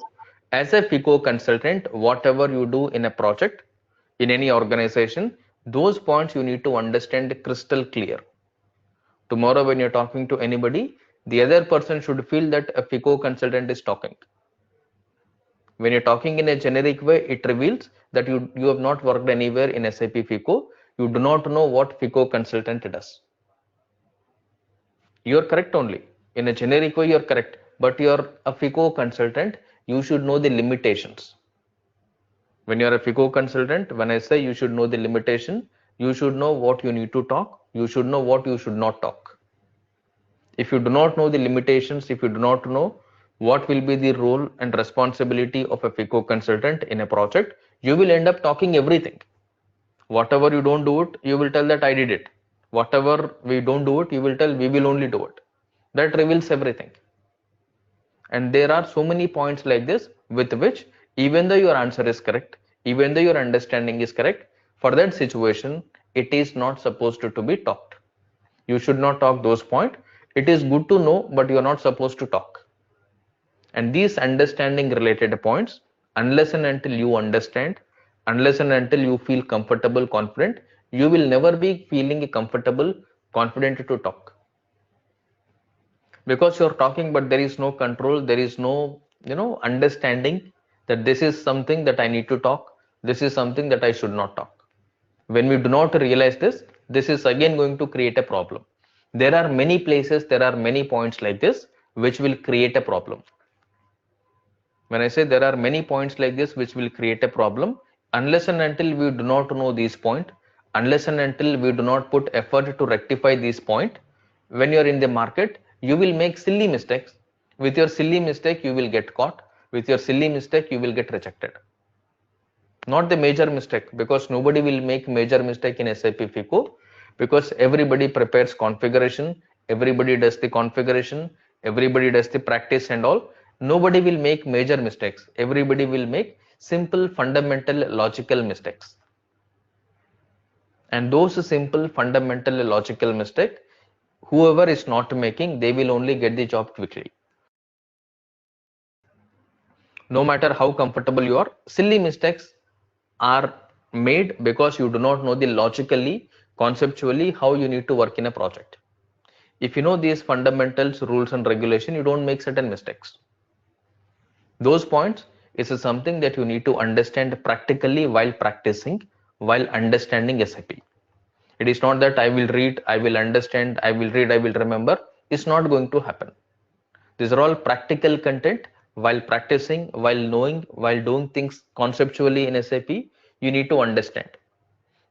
As a FICO consultant, whatever you do in a project, in any organization, those points you need to understand crystal clear. Tomorrow when you're talking to anybody, the other person should feel that a FICO consultant is talking. When you're talking in a generic way, it reveals that you have not worked anywhere in SAP FICO. You do not know what FICO consultant does. You're correct only. In a generic way, you're correct. But you're a FICO consultant, you should know the limitations. When you're a FICO consultant, when I say you should know the limitation, you should know what you need to talk. You should know what you should not talk. If you do not know the limitations, if you do not know what will be the role and responsibility of a FICO consultant in a project, you will end up talking everything. Whatever you don't do it, you will tell that I did it. Whatever we don't do it, you will tell we will only do it. That reveals everything. And there are so many points like this with which, even though your answer is correct, even though your understanding is correct, for that situation, it is not supposed to be talked. You should not talk those points. It is good to know, but you are not supposed to talk. And these understanding related points, unless and until you understand, unless and until you feel comfortable, confident, you will never be feeling comfortable, confident to talk. Because you're talking, but there is no control, there is no, understanding that this is something that I need to talk, this is something that I should not talk. When we do not realize this, this is again going to create a problem. There are many places, there are many points like this, which will create a problem. When I say there are many points like this which will create a problem, unless and until we do not know these points, unless and until we do not put effort to rectify these points, when you are in the market, you will make silly mistakes. With your silly mistake, you will get caught. With your silly mistake, you will get rejected. Not the major mistake, because nobody will make major mistake in SAP FICO, because everybody prepares configuration, everybody does the configuration, everybody does the practice and all. Nobody will make major mistakes. Everybody will make simple, fundamental, logical mistakes. And those simple, fundamental, logical mistakes, whoever is not making, they will only get the job quickly. No matter how comfortable you are, silly mistakes are made because you do not know the logically, conceptually how you need to work in a project. If you know these fundamentals, rules and regulation, you don't make certain mistakes. Those points is something that you need to understand practically while practicing, while understanding SAP. It is not that I will read, I will understand, I will read, I will remember. It's not going to happen. These are all practical content, while practicing, while knowing, while doing things conceptually in SAP, you need to understand.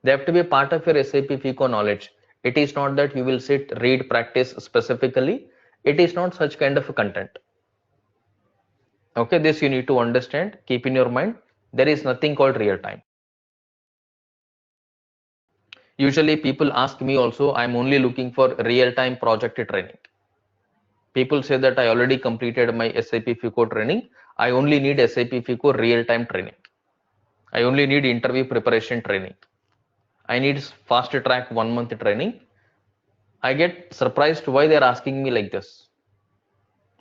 They have to be a part of your SAP FICO knowledge. It is not that you will sit, read, practice specifically. It is not such kind of a content. Okay, this you need to understand. Keep in your mind, there is nothing called real time. Usually people ask me also, I'm only looking for real time project training. People say that I already completed my SAP FICO training. I only need SAP FICO real time training. I only need interview preparation training. I need fast track 1 month training. I get surprised why they're asking me like this.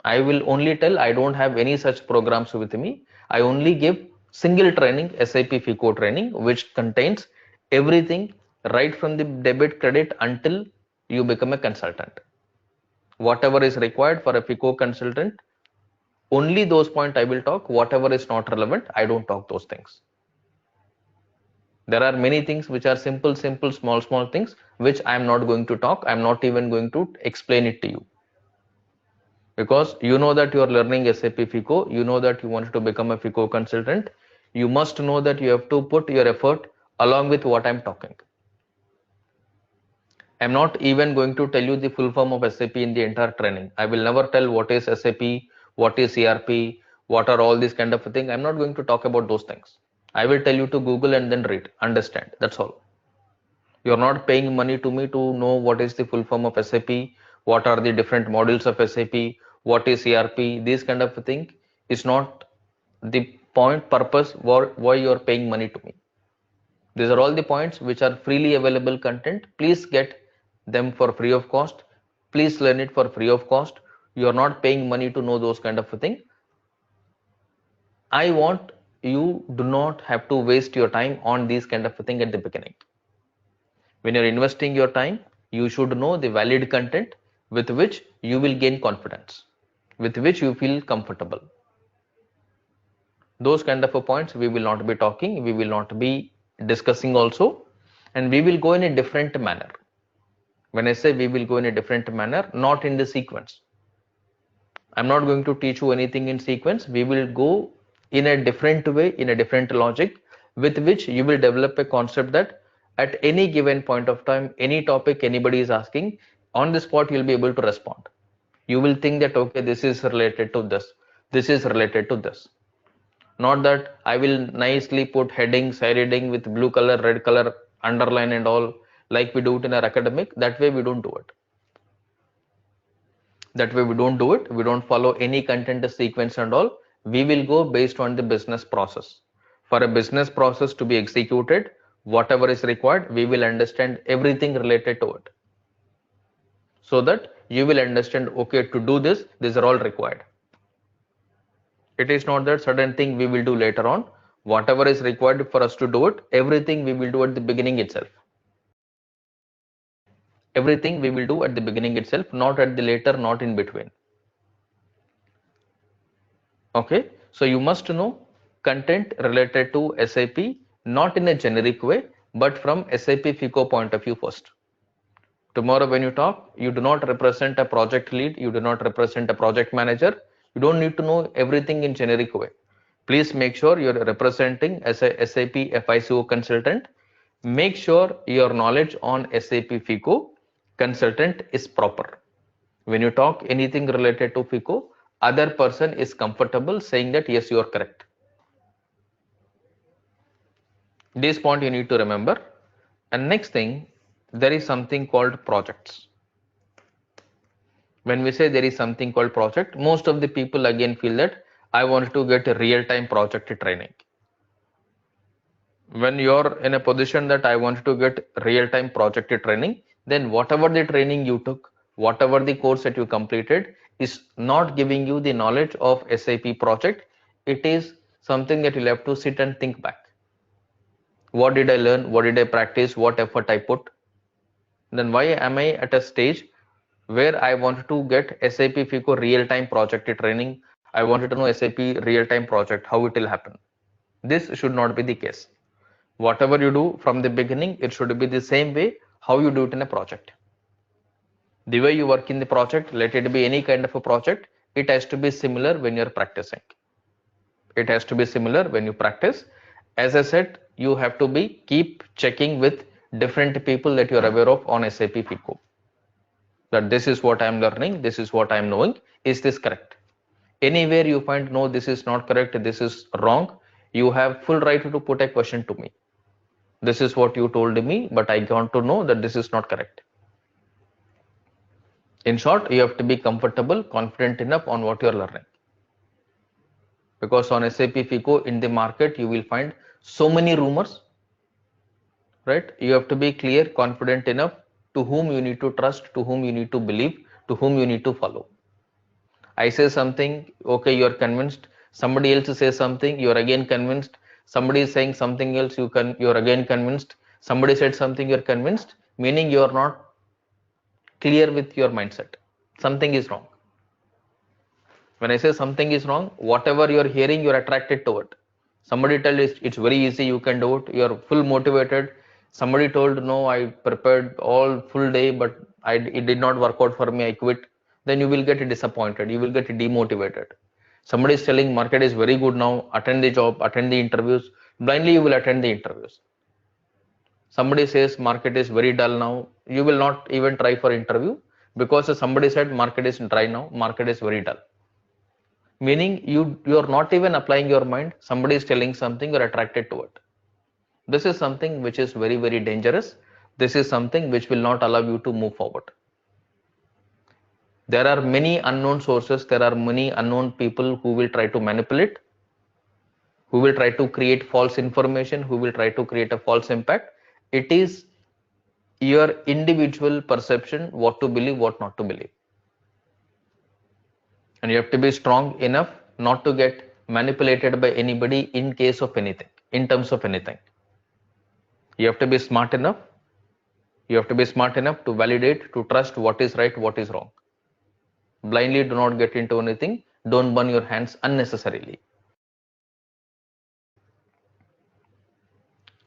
I will only tell I don't have any such programs with me. I only give single training, SAP FICO training, which contains everything right from the debit credit until you become a consultant. Whatever is required for a FICO consultant, only those points I will talk. Whatever is not relevant, I don't talk those things. There are many things which are simple, small things, which I am not going to talk. I'm not even going to explain it to you. Because you know that you are learning SAP FICO, you know that you want to become a FICO consultant, you must know that you have to put your effort along with what I'm talking. I'm not even going to tell you the full form of SAP in the entire training. I will never tell what is SAP, what is ERP, what are all these kind of things. I'm not going to talk about those things. I will tell you to Google and then read, understand. That's all. You're not paying money to me to know what is the full form of SAP, what are the different modules of SAP, what is ERP, this kind of thing is not the point purpose why you're paying money to me. These are all the points which are freely available content. Please get them for free of cost. Please learn it for free of cost. You are not paying money to know those kind of thing. I want you do not have to waste your time on these kind of thing at the beginning. When you're investing your time, you should know the valid content with which you will gain confidence, with which you feel comfortable. Those kind of points we will not be talking, we will not be discussing also, and we will go in a different manner. When I say we will go in a different manner, not in the sequence. I'm not going to teach you anything in sequence. We will go in a different way, in a different logic, with which you will develop a concept that at any given point of time, any topic anybody is asking, on the spot you'll be able to respond. You will think that, okay, this is related to this, this is related to this. Not that I will nicely put heading, side heading with blue color, red color, underline and all, like we do it in our academic. That way we don't do it. That way we don't do it. We don't follow any content sequence and all. We will go based on the business process. For a business process to be executed, whatever is required, we will understand everything related to it. So that you will understand, okay, to do this, these are all required. It is not that certain thing we will do later on. Whatever is required for us to do it, everything we will do at the beginning itself. Everything we will do at the beginning itself, not at the later, not in between. Okay, so you must know content related to SAP, not in a generic way, but from SAP FICO point of view first. Tomorrow when you talk, you do not represent a project lead, you do not represent a project manager. You don't need to know everything in generic way. Please make sure you're representing as a SAP FICO consultant. Make sure your knowledge on SAP FICO consultant is proper. When you talk anything related to FICO, other person is comfortable saying that yes, you are correct. This point you need to remember. And next thing, there is something called projects. When we say there is something called project, most of the people again feel that I want to get a real-time project training. When you're in a position that I want to get real-time project training, then whatever the training you took, whatever the course that you completed is not giving you the knowledge of SAP project. It is something that you'll have to sit and think back. What did I learn? What did I practice? What effort I put? Then why am I at a stage where I want to get SAP FICO real-time project training? I wanted to know SAP real-time project, how it will happen. This should not be the case. Whatever you do from the beginning, it should be the same way how you do it in a project. The way you work in the project, let it be any kind of a project, it has to be similar when you're practicing. It has to be similar when you practice. As I said, you have to be keep checking with different people that you're aware of on SAP FICO. That this is what I'm learning, this is what I'm knowing. Is this correct? Anywhere you find no, this is not correct, this is wrong, you have full right to put a question to me. This is what you told me, but I want to know that this is not correct. In short, you have to be comfortable, confident enough on what you're learning. Because on SAP FICO in the market, you will find so many rumors, right? You have to be clear, confident enough to whom you need to trust, to whom you need to believe, to whom you need to follow. I say something, okay, you're convinced. Somebody else says something, you're again convinced. Somebody is saying something else, you're again convinced. Somebody said something, you're convinced, meaning you're not clear with your mindset. Something is wrong. When I say something is wrong, whatever you're hearing, you're attracted to it. Somebody tells it's very easy, you can do it, you're full motivated. Somebody told, no, I prepared all full day, but it did not work out for me, I quit. Then you will get disappointed, you will get demotivated. Somebody is telling market is very good now, attend the job, attend the interviews. Blindly you will attend the interviews. Somebody says market is very dull now, you will not even try for interview because somebody said market is dry now, market is very dull. Meaning you're not even applying your mind, somebody is telling something, you're attracted to it. This is something which is very, very dangerous. This is something which will not allow you to move forward. There are many unknown sources, there are many unknown people who will try to manipulate, who will try to create false information, who will try to create a false impact. It is your individual perception what to believe, what not to believe. And you have to be strong enough not to get manipulated by anybody in case of anything, in terms of anything. You have to be smart enough. You have to be smart enough to validate, to trust what is right, what is wrong. Blindly do not get into anything. Don't burn your hands unnecessarily.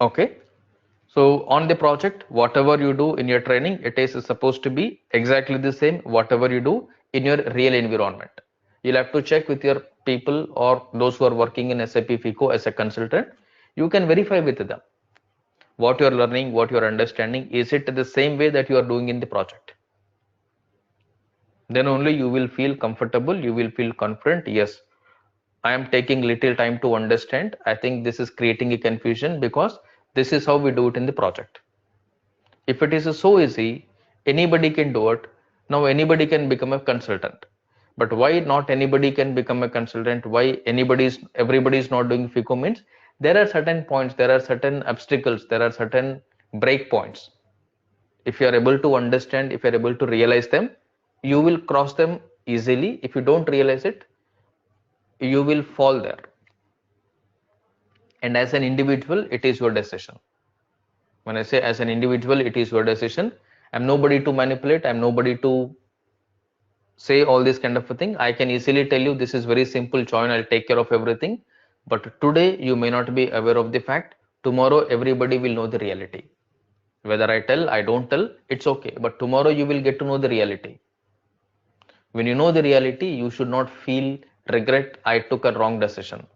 Okay. So on the project, whatever you do in your training, it is supposed to be exactly the same whatever you do in your real environment. You'll have to check with your people or those who are working in SAP FICO as a consultant. You can verify with them what you're learning, what you're understanding. Is it the same way that you are doing in the project? Then only you will feel comfortable, you will feel confident. Yes, I am taking little time to understand. I think this is creating a confusion because this is how we do it in the project. If it is so easy, anybody can do it. Now anybody can become a consultant. But why not anybody can become a consultant? Why everybody is not doing FICO means there are certain points, there are certain obstacles, there are certain break points. If you are able to understand, if you are able to realize them, you will cross them easily. If you don't realize it, you will fall there. And as an individual, it is your decision. When I say as an individual, it is your decision. I'm nobody to manipulate. I'm nobody to say all this kind of a thing. I can easily tell you this is very simple, join, I'll take care of everything. But today you may not be aware of the fact. Tomorrow everybody will know the reality. Whether I tell, I don't tell, it's okay. But tomorrow you will get to know the reality. When you know the reality, you should not feel regret, I took a wrong decision.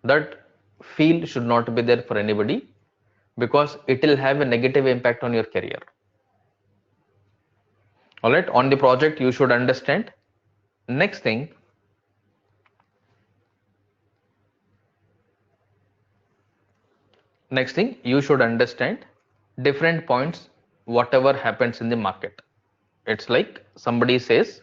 That feel should not be there for anybody because it will have a negative impact on your career. All right, on the project, you should understand. Next thing, you should understand different points, whatever happens in the market. It's like somebody says,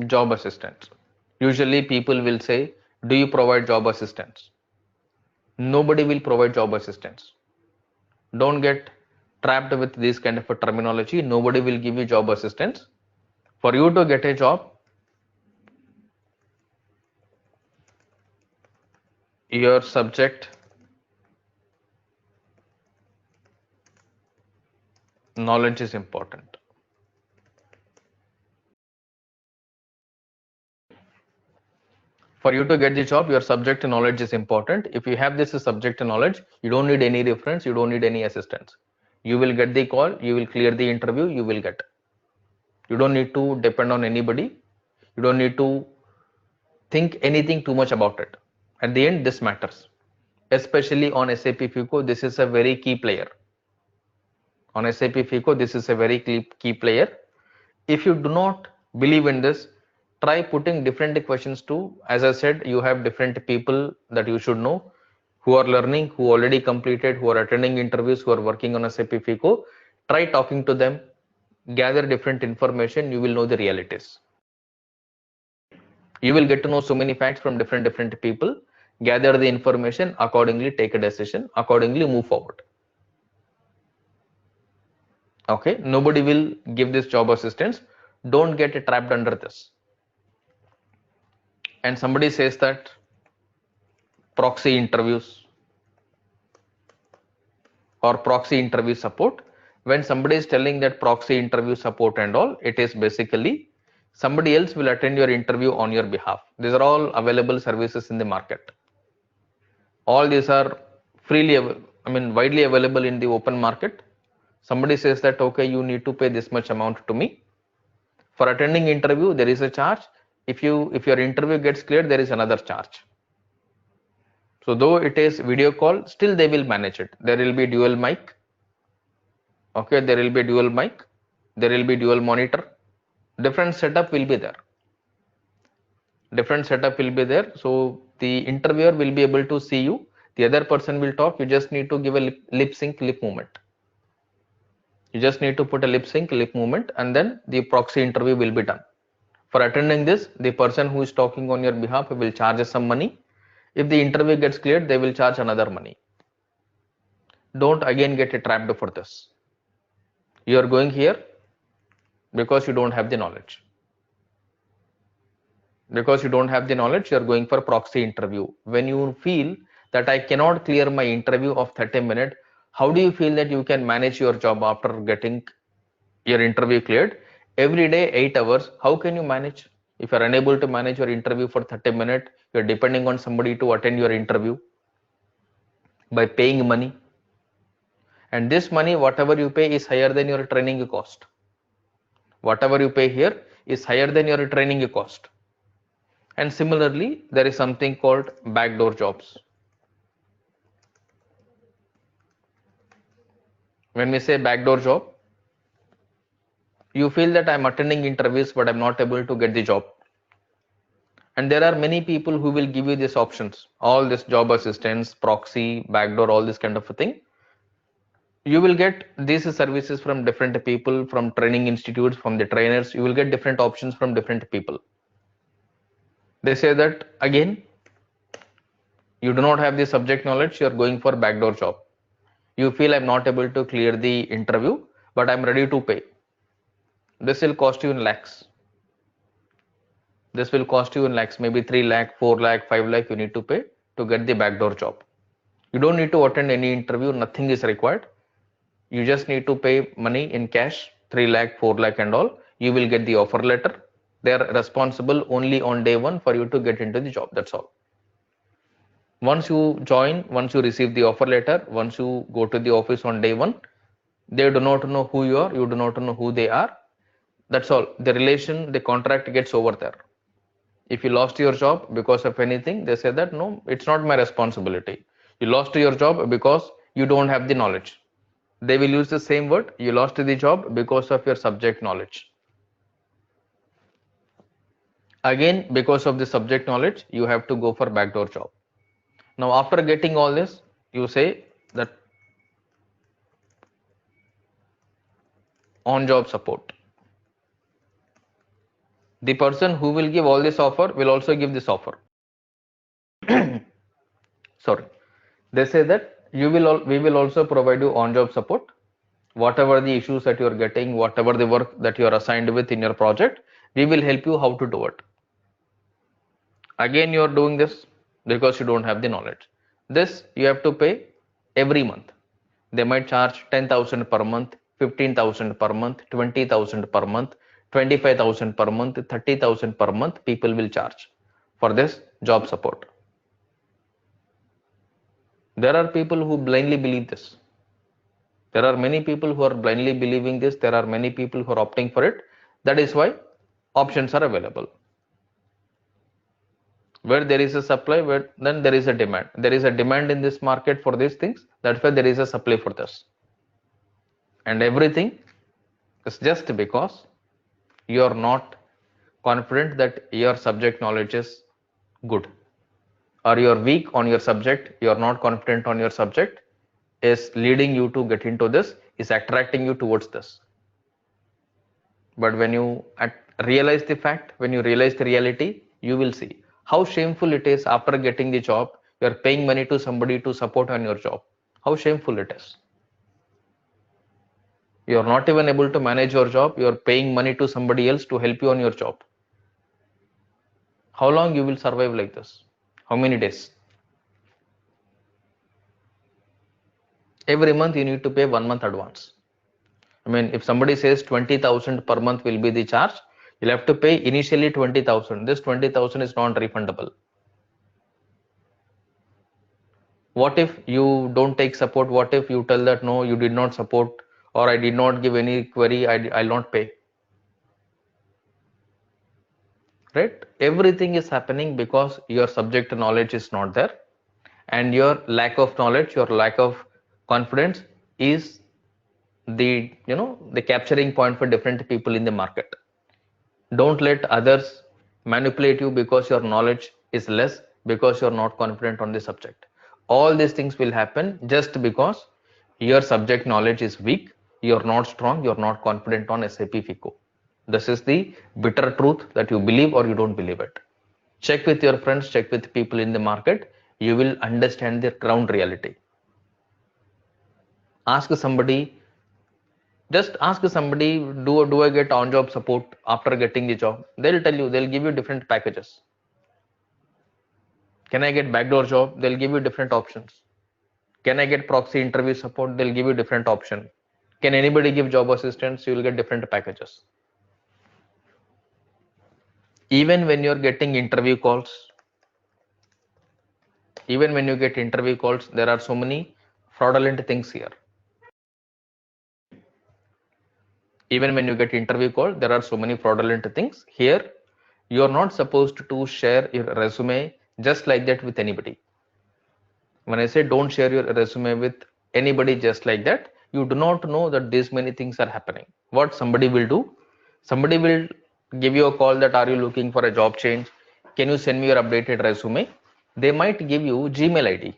job assistance. Usually people will say, do you provide job assistance? Nobody will provide job assistance. Don't get trapped with this kind of a terminology. Nobody will give you job assistance. For you to get a job, your subject knowledge is important. For you to get the job, your subject knowledge is important. If you have this subject knowledge, you don't need any reference, you don't need any assistance. You will get the call, you will clear the interview, you will get. You don't need to depend on anybody. You don't need to think anything too much about it. At the end, this matters. Especially on SAP FICO, this is a very key player. On SAP FICO, this is a very key player. If you do not believe in this, try putting different questions to, as I said, you have different people that you should know who are learning, who already completed, who are attending interviews, who are working on SAP FICO. Try talking to them, gather different information, you will know the realities. You will get to know so many facts from different people, gather the information, accordingly take a decision, accordingly move forward. Okay, nobody will give this job assistance. Don't get trapped under this. And somebody says that proxy interviews or proxy interview support. When somebody is telling that proxy interview support and all, it is basically somebody else will attend your interview on your behalf. These are all available services in the market. All these are widely available in the open market. Somebody says that, okay, you need to pay this much amount to me. For attending interview, there is a charge. If your interview gets cleared, there is another charge. So though it is video call, still they will manage it. There will be dual mic. Okay, there will be dual mic. There will be dual monitor. Different setup will be there. Different setup will be there. So the interviewer will be able to see you. The other person will talk. You just need to give a lip sync, lip movement. You just need to put a lip sync, lip movement, and then the proxy interview will be done. For attending this, the person who is talking on your behalf will charge some money. If the interview gets cleared, they will charge another money. Don't again get trapped for this. You are going here because you don't have the knowledge. Because you don't have the knowledge, you are going for proxy interview. When you feel that I cannot clear my interview of 30 minutes, how do you feel that you can manage your job after getting your interview cleared? Every day 8 hours, how can you manage? If you are unable to manage your interview for 30 minutes, you are depending on somebody to attend your interview by paying money. And this money, whatever you pay, is higher than your training cost. Whatever you pay here is higher than your training cost. And similarly, there is something called backdoor jobs. When we say backdoor job, you feel that I'm attending interviews, but I'm not able to get the job. And there are many people who will give you these options, all this job assistance, proxy, backdoor, all this kind of a thing. You will get these services from different people, from training institutes, from the trainers. You will get different options from different people. They say that again, you do not have the subject knowledge, you are going for backdoor job. You feel I'm not able to clear the interview, but I'm ready to pay. This will cost you in lakhs. This will cost you in lakhs, maybe 3 lakh, 4 lakh, 5 lakh you need to pay to get the backdoor job. You don't need to attend any interview, nothing is required. You just need to pay money in cash, 3 lakh, 4 lakh and all. You will get the offer letter. They are responsible only on day one for you to get into the job. That's all. Once you join, once you receive the offer letter, once you go to the office on day one, they do not know who you are, you do not know who they are. That's all. The relation, the contract gets over there. If you lost your job because of anything, they say that no, it's not my responsibility. You lost your job because you don't have the knowledge. They will use the same word, you lost the job because of your subject knowledge. Again, because of the subject knowledge, you have to go for backdoor job. Now, after getting all this, you say that on-job support. The person who will give all this offer will also give this offer. Sorry. They say that we will also provide you on-job support. Whatever the issues that you are getting, whatever the work that you are assigned with in your project, we will help you how to do it. Again, you are doing this because you don't have the knowledge. This you have to pay every month. They might charge 10,000 per month, 15,000 per month, 20,000 per month, 25,000 per month, 30,000 per month. People will charge for this job support. There are people who blindly believe this. There are many people who are blindly believing this. There are many people who are opting for it. That is why options are available. Where there is a supply, where then there is a demand. There is a demand in this market for these things. That's why there is a supply for this. And everything is just because you are not confident that your subject knowledge is good, or you are weak on your subject, you are not confident on your subject, is leading you to get into this, is attracting you towards this. But when you realize the fact, when you realize the reality, you will see how shameful it is. After getting the job, you are paying money to somebody to support on your job. How shameful it is. You are not even able to manage your job. You are paying money to somebody else to help you on your job. How long you will survive like this? How many days? Every month you need to pay 1 month advance. I mean, if somebody says 20,000 per month will be the charge, you'll have to pay initially 20,000. This 20,000 is non-refundable. What if you don't take support? What if you tell that no, you did not support, or I did not give any query, I'll not pay? Right? Everything is happening because your subject knowledge is not there, and your lack of knowledge, your lack of confidence is the the capturing point for different people in the market. Don't let others manipulate you because your knowledge is less, because you're not confident on the subject. All these things will happen just because your subject knowledge is weak, you're not strong, you're not confident on SAP FICO. This is the bitter truth that you believe or you don't believe it. Check with your friends, check with people in the market, you will understand the ground reality. Ask somebody, just ask somebody, do I get on job support after getting the job? They'll tell you, they'll give you different packages. Can I get backdoor job? They'll give you different options. Can I get proxy interview support? They'll give you different option. Can anybody give job assistance? You will get different packages. Even when you're getting interview calls, even when you get interview calls, there are so many fraudulent things here. Even when you get interview call, there are so many fraudulent things here. You are not supposed to share your resume just like that with anybody. When I say don't share your resume with anybody just like that, you do not know that these many things are happening. What somebody will do, somebody will give you a call that are you looking for a job change? Can you send me your updated resume? They might give you Gmail ID.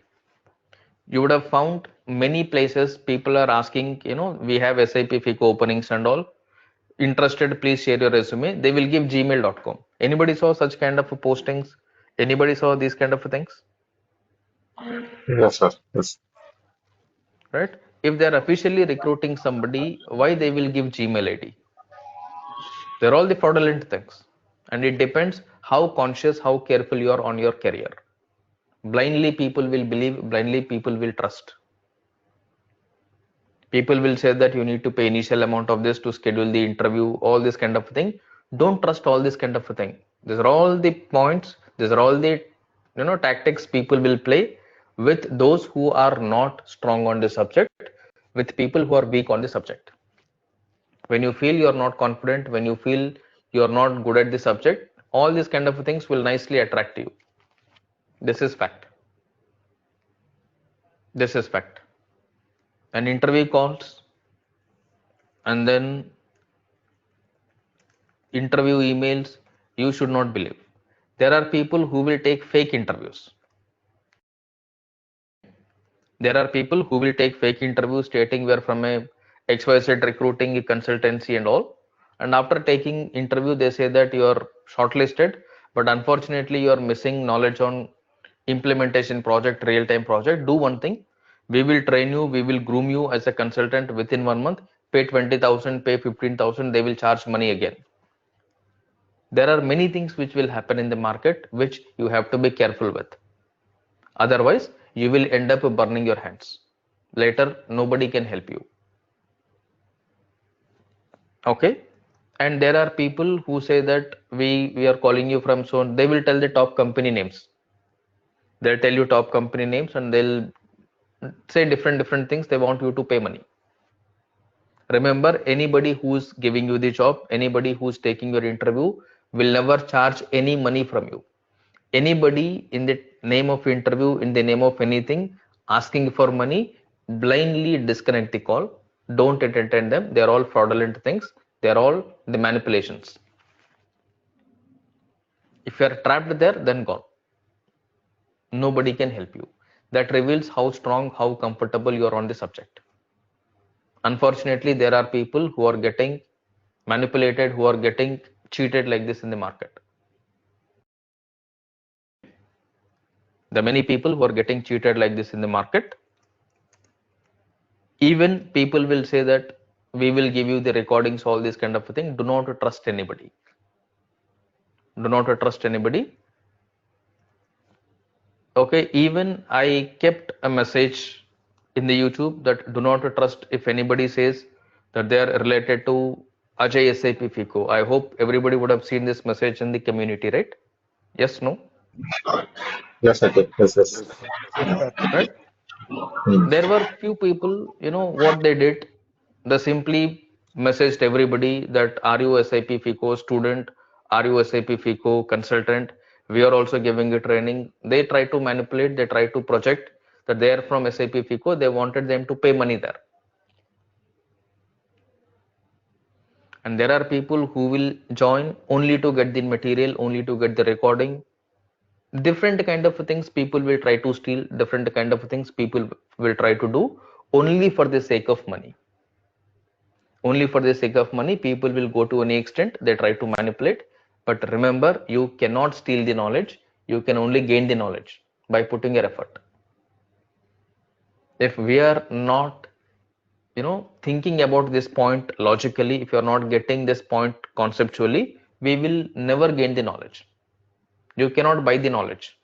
You would have found many places people are asking, we have SAP FICO openings and all. Interested, please share your resume. They will give gmail.com. Anybody saw such kind of postings? Anybody saw these kind of things? Yes, sir. Yes. Right? If they're officially recruiting somebody, why they will give Gmail ID? They're all the fraudulent things. And it depends how conscious, how careful you are on your career. Blindly people will believe, blindly people will trust. People will say that you need to pay initial amount of this to schedule the interview, all this kind of thing. Don't trust all this kind of thing. These are all the points, these are all the tactics people will play with those who are not strong on the subject, with people who are weak on the subject. When you feel you're not confident, when you feel you're not good at the subject, all these kind of things will nicely attract you. This is fact. This is fact. And interview calls, and then interview emails, you should not believe. There are people who will take fake interviews. There are people who will take fake interviews stating we are from a XYZ recruiting consultancy and all. And after taking interview, they say that you are shortlisted, but unfortunately you are missing knowledge on implementation project, real-time project. Do one thing. We will train you, we will groom you as a consultant within 1 month. Pay 20,000, pay 15,000, they will charge money again. There are many things which will happen in the market which you have to be careful with. Otherwise, you will end up burning your hands. Later, nobody can help you. Okay? And there are people who say that we are calling you from, so they will tell the top company names. They'll tell you top company names and they'll say different things. They want you to pay money. Remember, anybody who's giving you the job, anybody who's taking your interview will never charge any money from you. Anybody in the name of interview, in the name of anything, asking for money, blindly disconnect the call. Don't entertain them. They're all fraudulent things. They're all the manipulations. If you're trapped there, then gone. Nobody can help you. That reveals how strong, how comfortable you are on the subject. Unfortunately, there are people who are getting manipulated, who are getting cheated like this in the market. There are many people who are getting cheated like this in the market. Even people will say that we will give you the recordings, all this kind of a thing. Do not trust anybody. Do not trust anybody. Okay, even I kept a message in the YouTube that do not trust if anybody says that they are related to Ajay SAP FICO. I hope everybody would have seen this message in the community, right? Yes, no? Yes, I did. Yes, yes. Yes, sir. Right? Hmm. There were few people, what they did, they simply messaged everybody that are you SAP FICO student, are you SAP FICO consultant, we are also giving you training. They try to manipulate, they try to project that they are from SAP FICO, they wanted them to pay money there. And there are people who will join only to get the material, only to get the recording. Different kind of things people will try to steal, different kind of things people will try to do only for the sake of money. Only for the sake of money, people will go to any extent, they try to manipulate. But remember, you cannot steal the knowledge, you can only gain the knowledge by putting your effort. If we are not thinking about this point logically, if you are not getting this point conceptually, we will never gain the knowledge. You cannot buy the knowledge.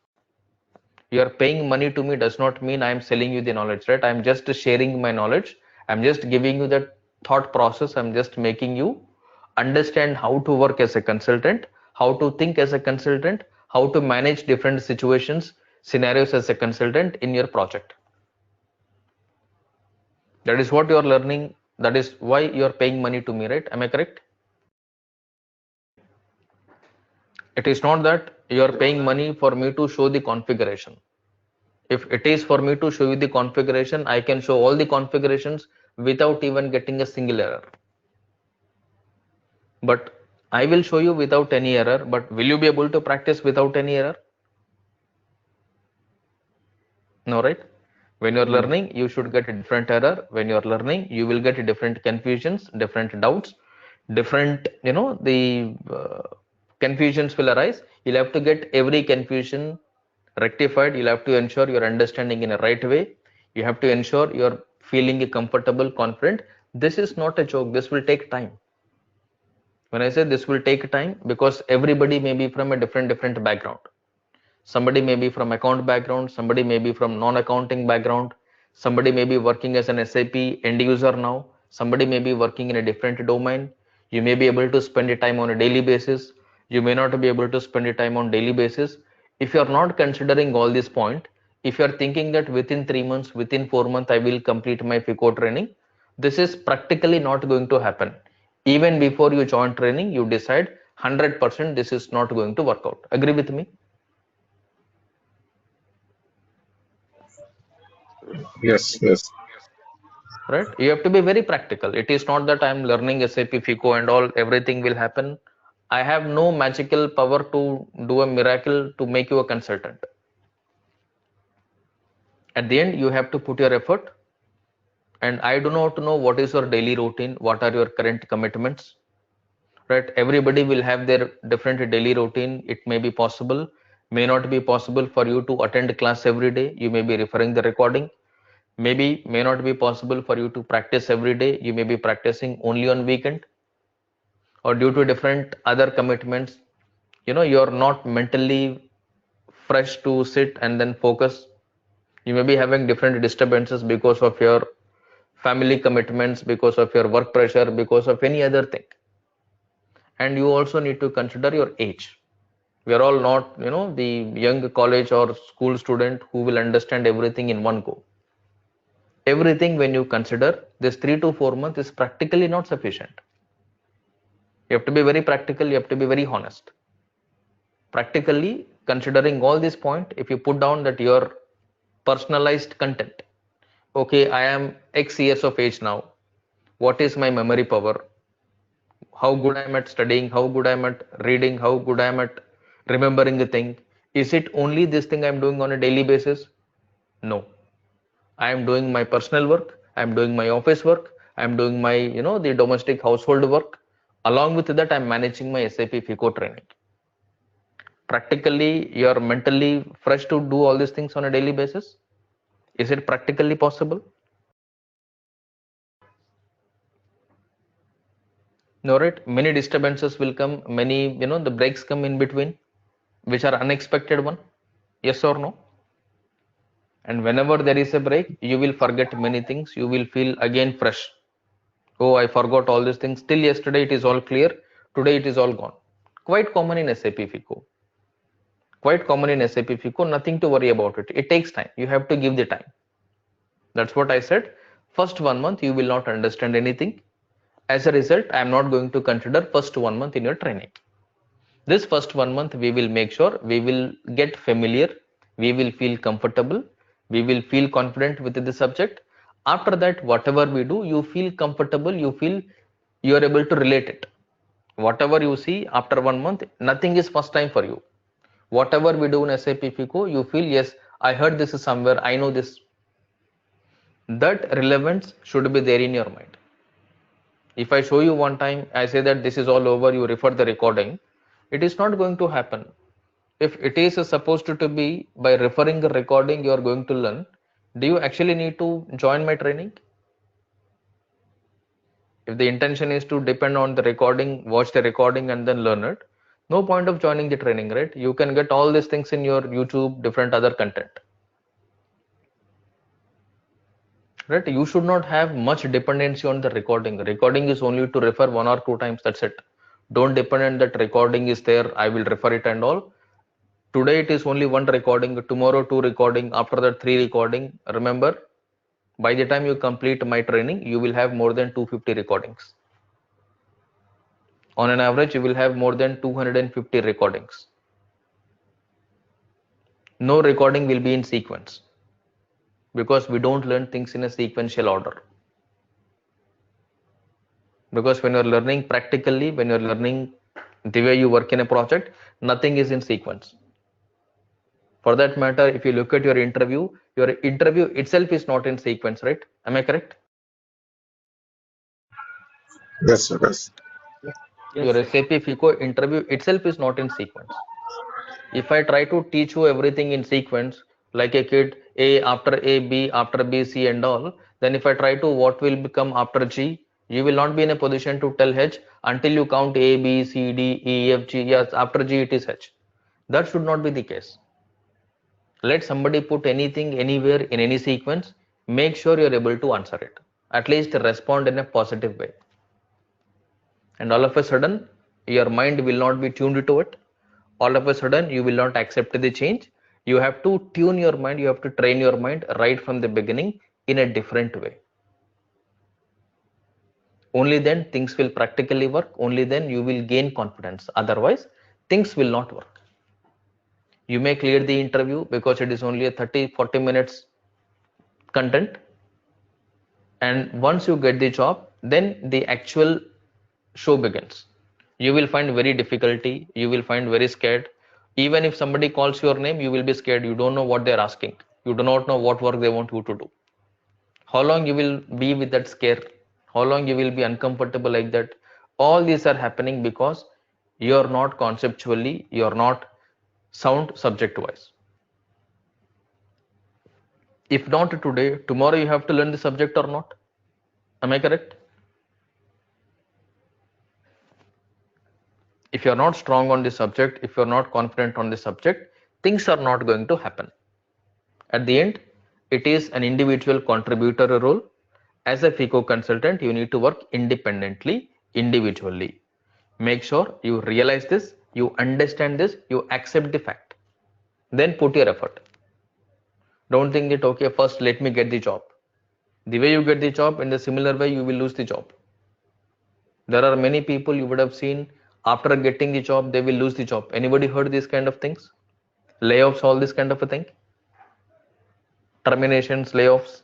You are paying money to me does not mean I am selling you the knowledge, right? I'm just sharing my knowledge. I'm just giving you the thought process. I'm just making you understand how to work as a consultant, how to think as a consultant, how to manage different situations, scenarios as a consultant in your project. That is what you are learning. That is why you are paying money to me, right? Am I correct? It is not that you are paying money for me to show the configuration. If it is for me to show you the configuration, I can show all the configurations without even getting a single error. But I will show you without any error, but will you be able to practice without any error? No, right? When you're No. learning, you should get a different error. When you're learning, you will get different confusions, different doubts, different, the confusions will arise. You'll have to get every confusion rectified. You'll have to ensure you're understanding in a right way. You have to ensure you're feeling comfortable, confident. This is not a joke. This will take time. When I say this will take time, because everybody may be from a different background. Somebody may be from account background, somebody may be from non-accounting background, somebody may be working as an SAP end user now, somebody may be working in a different domain. You may be able to spend your time on a daily basis, you may not be able to spend your time on daily basis. If you are not considering all this point, if you are thinking that within 3 months, within 4 months I will complete my FICO training, this is practically not going to happen. Even before you join training, you decide 100% this is not going to work out. Agree with me? Yes, yes. Right? You have to be very practical. It is not that I'm learning SAP FICO and all, everything will happen. I have no magical power to do a miracle to make you a consultant. At the end, you have to put your effort. And I do not know what is your daily routine, what are your current commitments, right? Everybody will have their different daily routine. It may be possible, may not be possible for you to attend class every day. You may be referring the recording. Maybe may not be possible for you to practice every day. You may be practicing only on weekend, or due to different other commitments, you're not mentally fresh to sit and then focus. You may be having different disturbances because of your family commitments, because of your work pressure, because of any other thing. And you also need to consider your age. We are all not the young college or school student who will understand everything in one go. Everything when you consider, this 3 to 4 months is practically not sufficient. You have to be very practical, you have to be very honest. Practically, considering all this point, if you put down that your personalized content, okay, I am X years of age now, what is my memory power, how good I am at studying, how good I am at reading, how good I am at remembering the thing. Is it only this thing I am doing on a daily basis? No. I am doing my personal work, I am doing my office work, I am doing my, the domestic household work. Along with that, I am managing my SAP FICO training. Practically, you are mentally fresh to do all these things on a daily basis. Is it practically possible? No, right? Many disturbances will come, many, the breaks come in between, which are unexpected one. Yes or no? And whenever there is a break, you will forget many things. You will feel again fresh. Oh, I forgot all these things. Till yesterday, it is all clear. Today, it is all gone. Quite common in SAP FICO. Quite common in SAP FICO. Nothing to worry about it. It takes time. You have to give the time. That's what I said. First 1 month, you will not understand anything. As a result, I am not going to consider first 1 month in your training. This first 1 month, we will make sure we will get familiar. We will feel comfortable. We will feel confident with the subject. After that, whatever we do, you feel comfortable. You feel you are able to relate it. Whatever you see after 1 month, nothing is first time for you. Whatever we do in SAP FICO, you feel, yes, I heard this is somewhere, I know this. That relevance should be there in your mind. If I show you one time, I say that this is all over, you refer the recording, it is not going to happen. If it is supposed to be by referring the recording you are going to learn, do you actually need to join my training? If the intention is to depend on the recording, watch the recording and then learn it, no point of joining the training, right? You can get all these things in your YouTube, different other content. Right? You should not have much dependency on the recording. Recording is only to refer 1 or 2 times, that's it. Don't depend on that recording is there, I will refer it and all. Today it is only 1 recording, tomorrow 2 recording, after that 3 recording. Remember, by the time you complete my training, you will have more than 250 recordings. On an average, you will have more than 250 recordings. No recording will be in sequence because we don't learn things in a sequential order. Because when you're learning practically, when you're learning the way you work in a project, nothing is in sequence. For that matter, if you look at your interview itself is not in sequence, right? Am I correct? Yes, sir. Yes. Yes, Your sir. SAP FICO interview itself is not in sequence. If I try to teach you everything in sequence, like a kid, A after A, B after B, C and all, then if I try to what will become after G, you will not be in a position to tell H until you count A, B, C, D, E, F, G. Yes, after G it is H. That should not be the case. Let somebody put anything anywhere in any sequence, make sure you're able to answer it. At least respond in a positive way. And all of a sudden, your mind will not be tuned to it. All of a sudden, you will not accept the change. You have to tune your mind, you have to train your mind right from the beginning in a different way. Only then things will practically work. Only then you will gain confidence. Otherwise, things will not work. You may clear the interview because it is only a 30-40 minutes content. And once you get the job, then the actual show begins. You will find very difficulty. You will find very scared. Even if somebody calls your name, you will be scared. You don't know what they're asking. You do not know what work they want you to do. How long you will be with that scare? How long you will be uncomfortable like that? All these are happening because you're not conceptually, you're not sound subject wise. If not today, tomorrow you have to learn the subject or not. Am I correct? If you're not strong on the subject, if you're not confident on the subject, things are not going to happen. At the end, it is an individual contributor role. As a FICO consultant, you need to work independently, individually. Make sure you realize this, you understand this, you accept the fact. Then put your effort. Don't think that, okay, first let me get the job. The way you get the job, in the similar way you will lose the job. There are many people you would have seen after getting the job, they will lose the job. Anybody heard these kind of things? Layoffs, all this kind of a thing? Terminations, layoffs.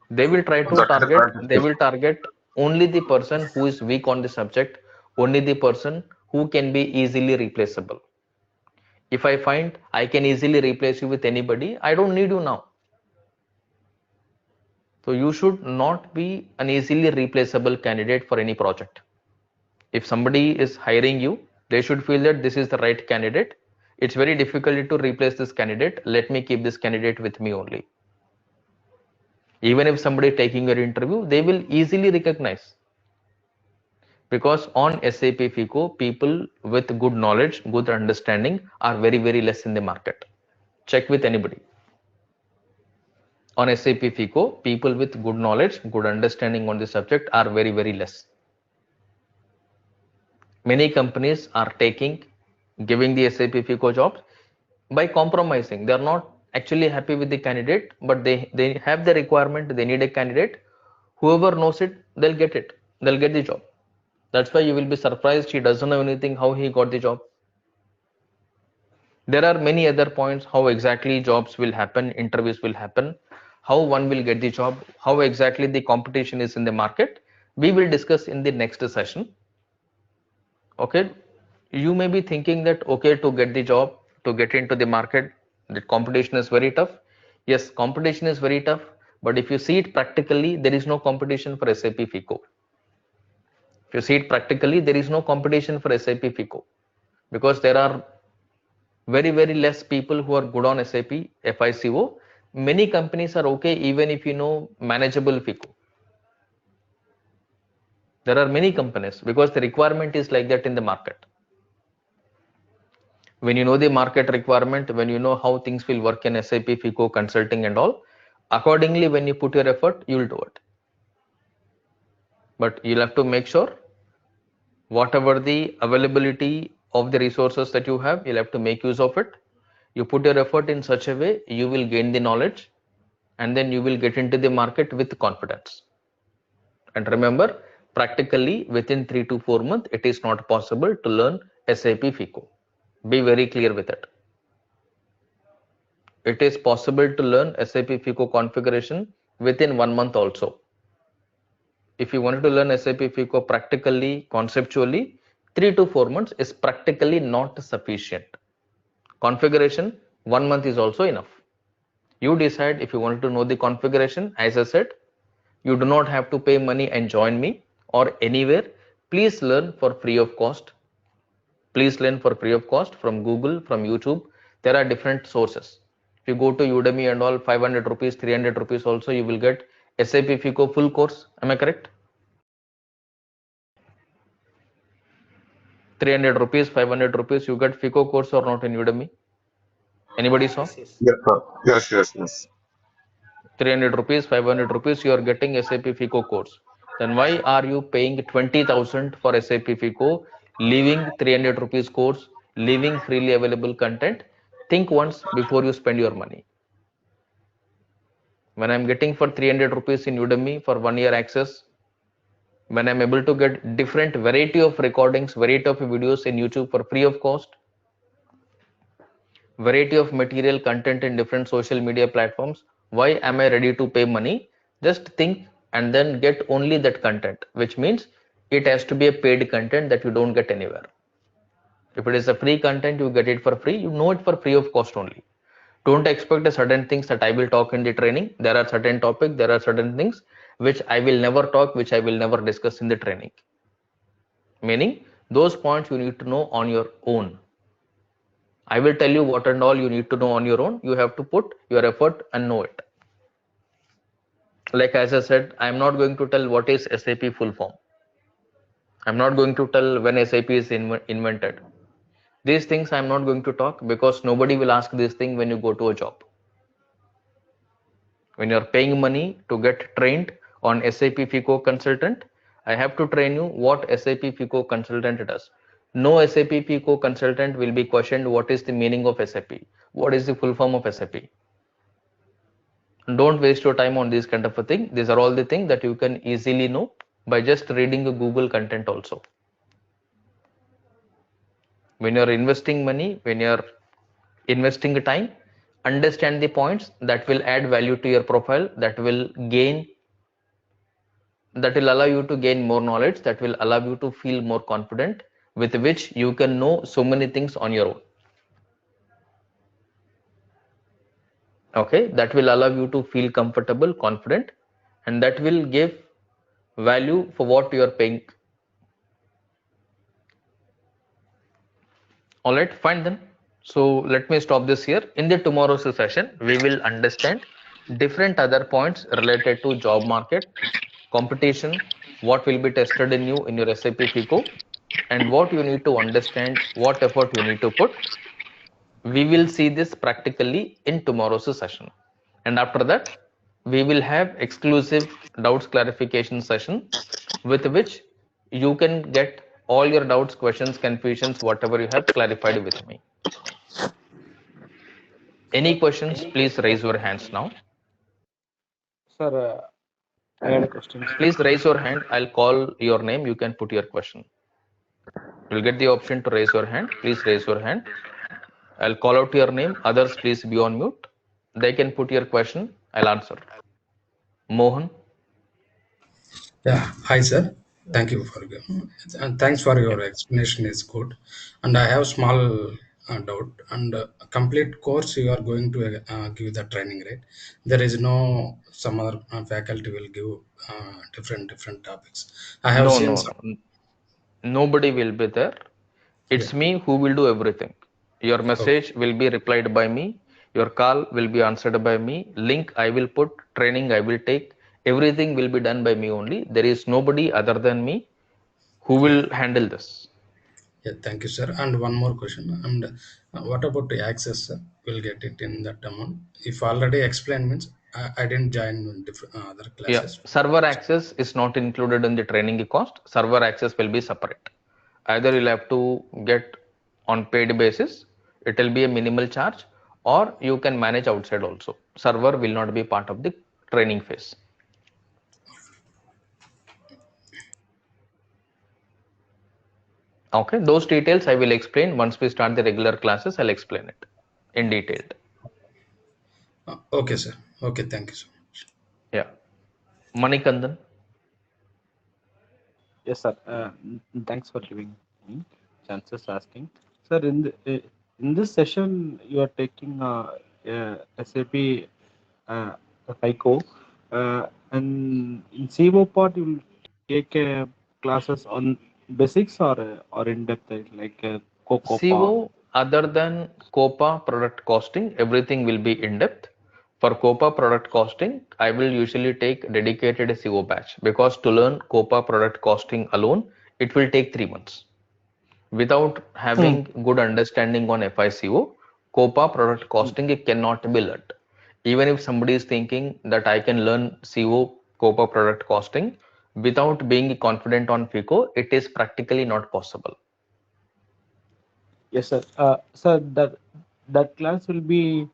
They will try to That is a target, practice. they will target only the person who is weak on the subject, only the person who can be easily replaceable. If I find I can easily replace you with anybody, I don't need you now. So you should not be an easily replaceable candidate for any project. If somebody is hiring you, they should feel that this is the right candidate. It's very difficult to replace this candidate. Let me keep this candidate with me only. Even if somebody taking your interview, they will easily recognize. Because on SAP FICO, people with good knowledge, good understanding are very, very less in the market. Check with anybody. On SAP FICO, people with good knowledge, good understanding on the subject are very, very less. Many companies are giving the SAP FICO jobs by compromising. They are not actually happy with the candidate, but they have the requirement, they need a candidate. Whoever knows it, they'll get it. They'll get the job. That's why you will be surprised he doesn't know anything, how he got the job. There are many other points, how exactly jobs will happen, interviews will happen, how one will get the job, how exactly the competition is in the market. We will discuss in the next session. Okay, you may be thinking that, okay, to get the job, to get into the market, the competition is very tough. Yes, competition is very tough, but if you see it practically, there is no competition for SAP FICO. If you see it practically, there is no competition for SAP FICO, because there are very, very less people who are good on SAP FICO. Many companies are okay even if you know manageable FICO. There are many companies because the requirement is like that in the market. When you know the market requirement, when you know how things will work in SAP FICO consulting and all, accordingly when you put your effort, you will do it. But you'll have to make sure whatever the availability of the resources that you have, you'll have to make use of it. You put your effort in such a way, you will gain the knowledge and then you will get into the market with confidence. And remember, practically within 3 to 4 months, it is not possible to learn SAP FICO. Be very clear with it. It is possible to learn SAP FICO configuration within 1 month also. If you wanted to learn SAP FICO practically, conceptually, 3 to 4 months is practically not sufficient. Configuration, 1 month is also enough. You decide if you want to know the configuration. As I said, you do not have to pay money and join me or anywhere. Please learn for free of cost. Please learn for free of cost from Google, from YouTube. There are different sources. If you go to Udemy and all, 500 rupees, 300 rupees also, you will get SAP FICO full course. Am I correct? 300 rupees, 500 rupees, you get FICO course or not in Udemy? Anybody saw? Yes, yes. Yes, sir. Yes. 300 rupees, 500 rupees, you are getting SAP FICO course. Then why are you paying 20,000 for SAP FICO, leaving 300 rupees course, leaving freely available content? Think once before you spend your money. When I'm getting for 300 rupees in Udemy for 1 year access, when I'm able to get different variety of recordings, variety of videos in YouTube for free of cost, variety of material content in different social media platforms, why am I ready to pay money? Just think and then get only that content, which means it has to be a paid content that you don't get anywhere. If it is a free content, you get it for free, you know it for free of cost only. Don't expect a certain things that I will talk in the training. There are certain topics, there are certain things which I will never talk, which I will never discuss in the training. Meaning those points you need to know on your own. I will tell you what and all you need to know on your own. You have to put your effort and know it. Like as I said, I am not going to tell what is SAP full form. I'm not going to tell when SAP is invented. These things I'm not going to talk because nobody will ask this thing when you go to a job. When you're paying money to get trained on SAP FICO consultant, I have to train you what SAP FICO consultant does. No SAP FICO consultant will be questioned what is the meaning of SAP, what is the full form of SAP. Don't waste your time on these kind of a thing. These are all the things that you can easily know by just reading a Google content also. When you're investing money, when you're investing time, understand the points that will add value to your profile, that will allow you to gain more knowledge, that will allow you to feel more confident, with which you can know so many things on your own. Okay, that will allow you to feel comfortable, confident, and that will give value for what you are paying. All right, fine then. So let me stop this here. In the tomorrow's session, we will understand different other points related to job market, competition, what will be tested in you in your SAP FICO, and what you need to understand, what effort you need to put. We will see this practically in tomorrow's session. And after that, we will have exclusive doubts clarification session with which you can get all your doubts, questions, confusions, whatever you have clarified with me. Any questions, please raise your hands now. Sir, I had a question. Please raise your hand. I'll call your name. You can put your question. You'll get the option to raise your hand. Please raise your hand. I'll call out your name. Others, please be on mute. They can put your question. I'll answer. Mohan. Yeah, hi sir. Thank you for and thanks for your explanation is good. And I have small doubt. And complete course you are going to give the training, right? There is no some other faculty will give different topics. I have No, seen no, some. no. Nobody will be there. Yeah. It's me who will do everything. Your Okay. message will be replied by me. Your call will be answered by me. Link I will put. Training I will take. Everything will be done by me only. There is nobody other than me who Yeah. will handle this. Yeah. Thank you, sir. And one more question. And what about the access? Sir? We'll get it in that amount. If already explained means I didn't join different other Yeah, classes. server access is not included in the training cost. Server access will be separate. Either you'll have to get on paid basis, it will be a minimal charge, or you can manage outside also. Server will not be part of the training phase. Okay, those details I will explain once we start the regular classes. I'll explain it in detail. Okay, sir. Okay, thank you so much. Yeah, Manikandan. Yes, sir. Thanks for giving me chances asking. Sir, in this session, you are taking SAP FICO, and in CO part, you will take classes on basics or in depth, like COPA. CO, other than COPA product costing, everything will be in depth. For COPA product costing, I will usually take dedicated CO batch, because to learn COPA product costing alone, it will take 3 months. Without having good understanding on FICO, COPA product costing, it cannot be learned. Even if somebody is thinking that I can learn CO COPA product costing without being confident on FICO, it is practically not possible. Yes, sir. Sir, that class will be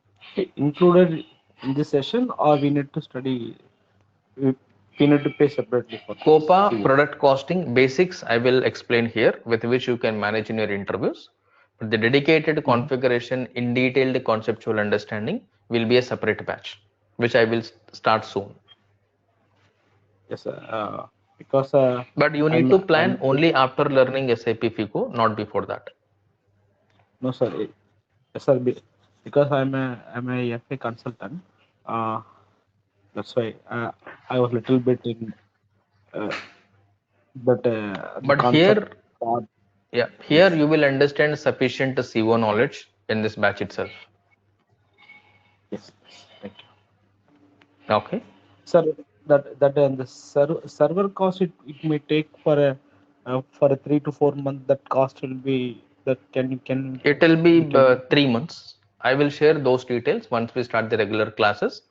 included in this session, or we need to study. We need to pay separately for COPA CO. product costing basics I will explain here, with which you can manage in your interviews. But the dedicated configuration in detailed conceptual understanding will be a separate batch, which I will start soon. Yes, sir. Because But you need to plan only after learning SAP FICO, not before that. no, sir. Yes, sir. Because I'm a FA consultant. That's why I was little bit in but the But concept here, part. yeah, here you will understand sufficient CO knowledge in this batch itself. Yes, thank you. Okay. Sir, that and the server cost, it may take for a 3 to 4 month. That cost will be that can It will be we can. 3 months. I will share those details once we start the regular classes.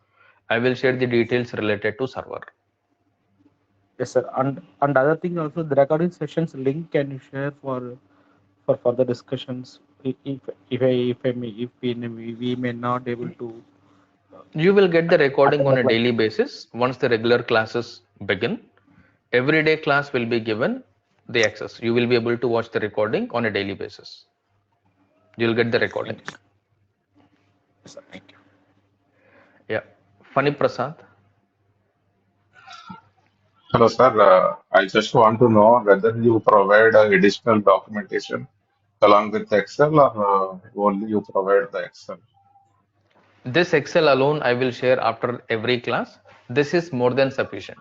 I will share the details related to server. Yes, sir. And other thing also, the recording sessions link can you share for further discussions if we may not able to You will get the recording on a daily basis once the regular classes begin. Every day class will be given the access. You will be able to watch the recording on a daily basis. You'll get the recording. Thank you, sir. Yes, sir. Thank you. Yeah. Funny Prasad. Hello, sir. I just want to know whether you provide additional documentation along with Excel or only you provide the Excel. This Excel alone I will share after every class. This is more than sufficient.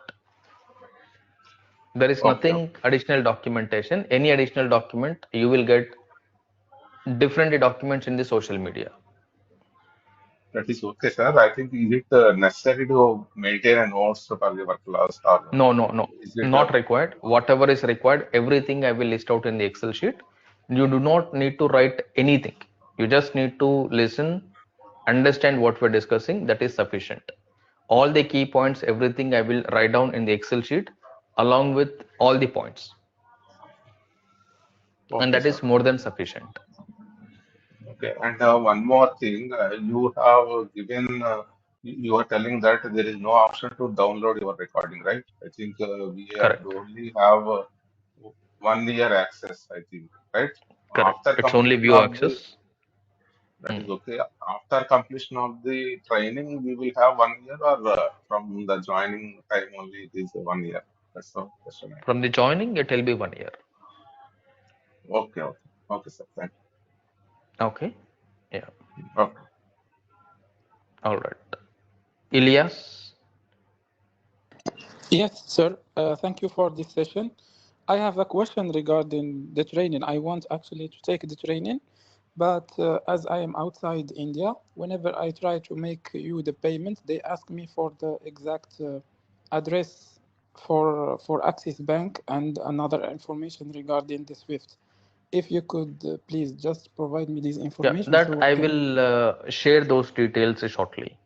There is Okay, nothing additional documentation. Any additional document, you will get different documents in the social media. that is okay, sir. I think is it necessary to maintain a notes for your class or No, is it not required. Whatever is required, everything I will list out in the Excel sheet. You do not need to write anything. You just need to listen, understand what we're discussing. That is sufficient. All the key points, everything I will write down in the Excel sheet along with all the points. And okay, that sir? is more than sufficient. Okay, and one more thing, you have given, you are telling that there is no option to download your recording, right? I think Correct. only have 1 year access, I think, right? Correct. After It's only completion view of the, access. that is okay. After completion of the training, we will have 1 year or from the joining time only it is 1 year. That's the question. From the joining, it will be 1 year. Okay, okay, okay, sir. Thank Okay. Yeah. you. Okay. All right. Ilyas. Yes, sir. Thank you for this session. I have a question regarding the training. I want actually to take the training, but as I am outside India, whenever I try to make you the payment, they ask me for the exact address for Axis Bank and another information regarding the SWIFT. If you could please just provide me this Yeah, information that so I I can. will share those details shortly.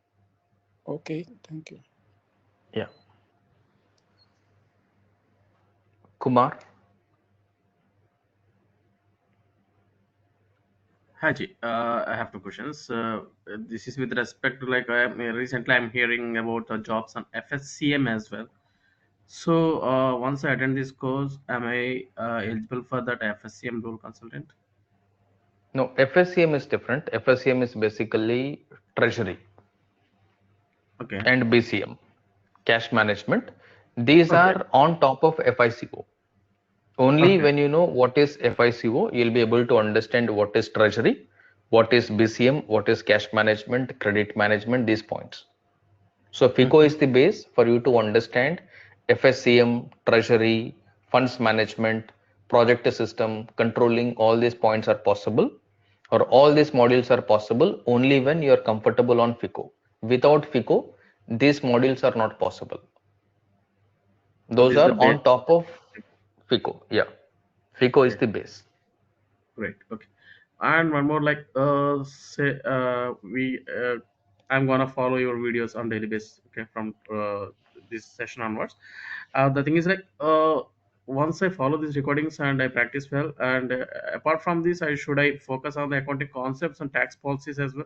Okay, thank you. Yeah. Kumar. Haji, I have two questions. This is with respect to like recently I'm hearing about jobs on FSCM as well. So once I attend this course, am I eligible for that FSCM role consultant? No, FSCM is different. FSCM is basically treasury Okay. and BCM, cash management. These Okay. are on top of FICO. Only Okay. when you know what is FICO, you'll be able to understand what is treasury, what is BCM, what is cash management, credit management, these points. So FICO is the base for you to understand FSCM, treasury, funds management, project system, controlling. All these points are possible, or all these modules are possible only when you are comfortable on FICO. Without FICO, these modules are not possible. So Those this is the are base. on top of FICO. Yeah, FICO is Okay. the base. Great. Okay. And one more, like, say, I'm gonna follow your videos on daily basis. Okay, from this session onwards. The thing is, like, once I follow these recordings and I practice well, and apart from this, I focus on the accounting concepts and tax policies as well.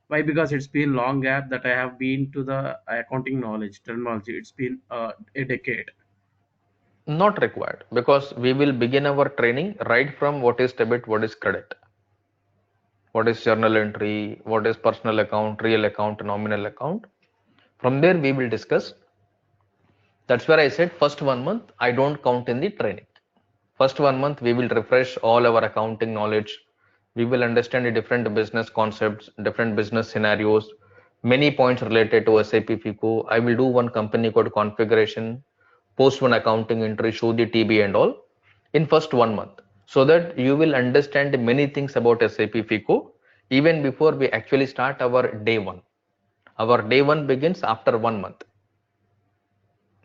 Why? Because it's been long gap that I have been to the accounting knowledge terminology. It's been a decade. Not required, because we will begin our training right from what is debit, what is credit, what is journal entry, what is personal account, real account, nominal account. From there we will discuss. That's where I said first 1 month I don't count in the training. First 1 month we will refresh all our accounting knowledge. We will understand the different business concepts, different business scenarios, many points related to SAP FICO. I will do one company code configuration, post one accounting entry, show the TB and all in first 1 month, so that you will understand many things about SAP FICO even before we actually start our day one. Our day one begins after 1 month.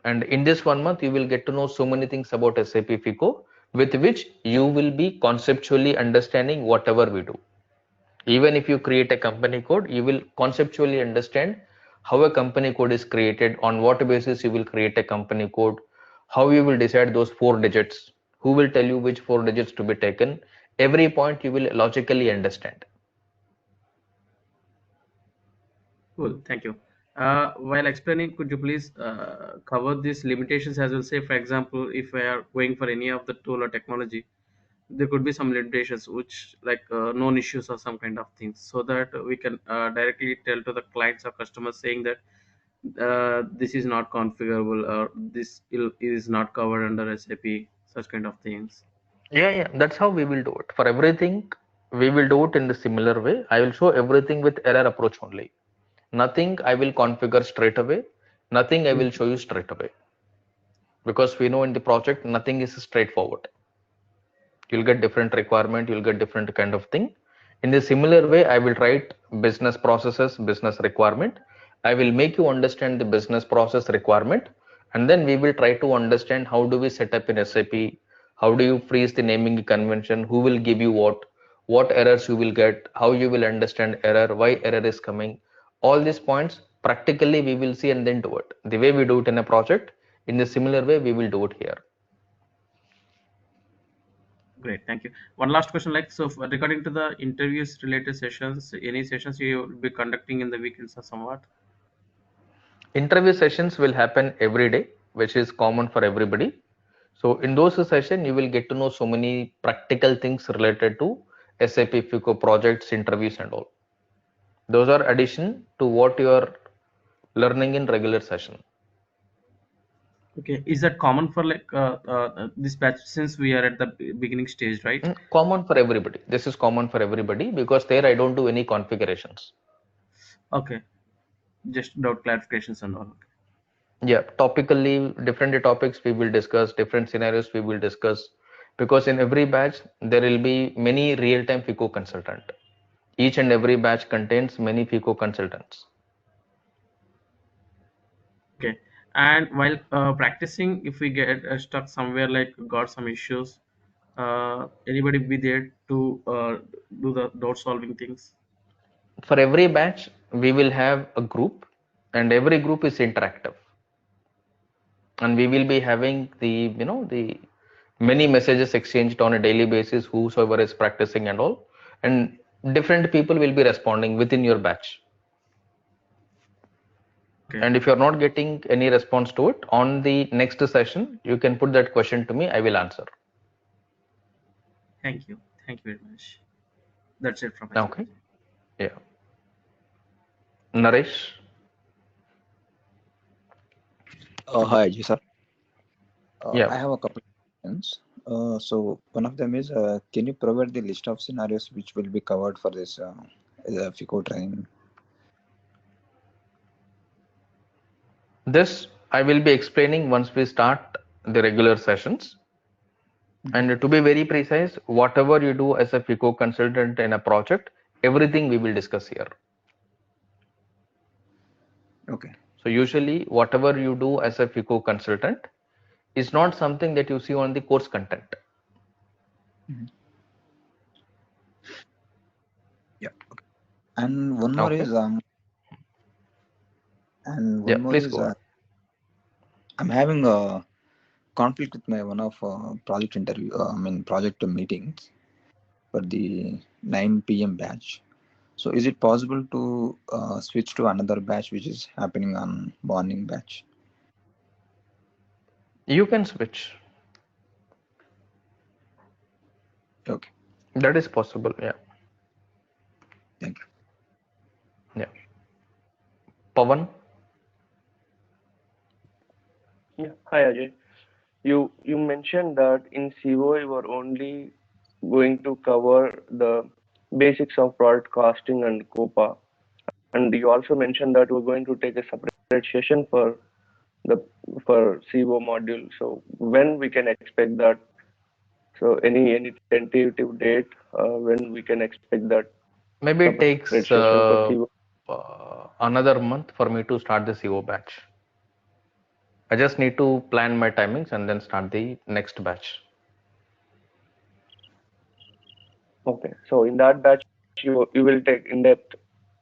And in this 1 month, you will get to know so many things about SAP FICO, with which you will be conceptually understanding whatever we do. Even if you create a company code, you will conceptually understand how a company code is created, on what basis you will create a company code, how you will decide those 4 digits, who will tell you which 4 digits to be taken. Every point you will logically understand. Cool, thank you. While explaining, could you please cover these limitations as well? Say, for example, if we are going for any of the tool or technology, there could be some limitations which like known issues or some kind of things, so that we can directly tell to the clients or customers saying that this is not configurable or this is not covered under SAP, such kind of things. Yeah, that's how we will do it. For everything, we will do it in the similar way. I will show everything with error approach only. Nothing I will configure straight away. Nothing I will show you straight away. Because we know in the project, nothing is straightforward. You'll get different requirement, you'll get different kind of thing. In the similar way, I will write business processes, business requirement. I will make you understand the business process requirement, and then we will try to understand how do we set up in SAP, how do you freeze the naming convention, who will give you what errors you will get, how you will understand error, why error is coming. All these points practically we will see and then do it. The way we do it in a project, in the similar way we will do it here. Great, thank you. One last question, like, so regarding to the interviews related sessions, any sessions you will be conducting in the weekends or somewhat? Interview sessions will happen every day, which is common for everybody. So in those sessions, you will get to know so many practical things related to SAP FICO projects, interviews and all. Those are addition to what you are learning in regular session. Okay, is that common for like this batch, since we are at the beginning stage, right? Common for everybody. This is common for everybody because there I don't do any configurations. Okay, just doubt clarifications and all. Yeah, topically, different topics we will discuss, different scenarios we will discuss, because in every batch there will be many real-time FICO consultant. Each and every batch contains many FICO consultants. Okay, and while practicing, if we get stuck somewhere, like got some issues, anybody be there to do the doubt solving things? For every batch, we will have a group, and every group is interactive. And we will be having the many messages exchanged on a daily basis, whosoever is practicing and all. And different people will be responding within your batch. Okay. And if you're not getting any response to it, on the next session, you can put that question to me, I will answer. Thank you. Thank you very much. That's it from my side. Okay. Yeah. Naresh? Hi, Ajay sir. Yeah. I have a couple of questions. So one of them is, can you provide the list of scenarios which will be covered for this FICO training? This I will be explaining once we start the regular sessions. And to be very precise, whatever you do as a FICO consultant in a project, everything we will discuss here. Okay. So usually whatever you do as a FICO consultant is not something that you see on the course content. Yeah. Okay. And one more is please go ahead. I'm having a conflict with my one of project interview. Project meetings for the 9 p.m. batch. So is it possible to switch to another batch which is happening on morning batch? You can switch. Okay. That is possible, yeah. Thank you. Yeah. Pawan? Yeah. Hi, Ajay. You mentioned that in CO you are only going to cover the basics of product costing and COPA, and you also mentioned that we're going to take a separate session for CO module. So when we can expect that? So any tentative date when we can expect that? Maybe it takes session for CO? another month for me to start the CO batch. I just need to plan my timings and then start the next batch. Okay, so in that batch, you will take in-depth.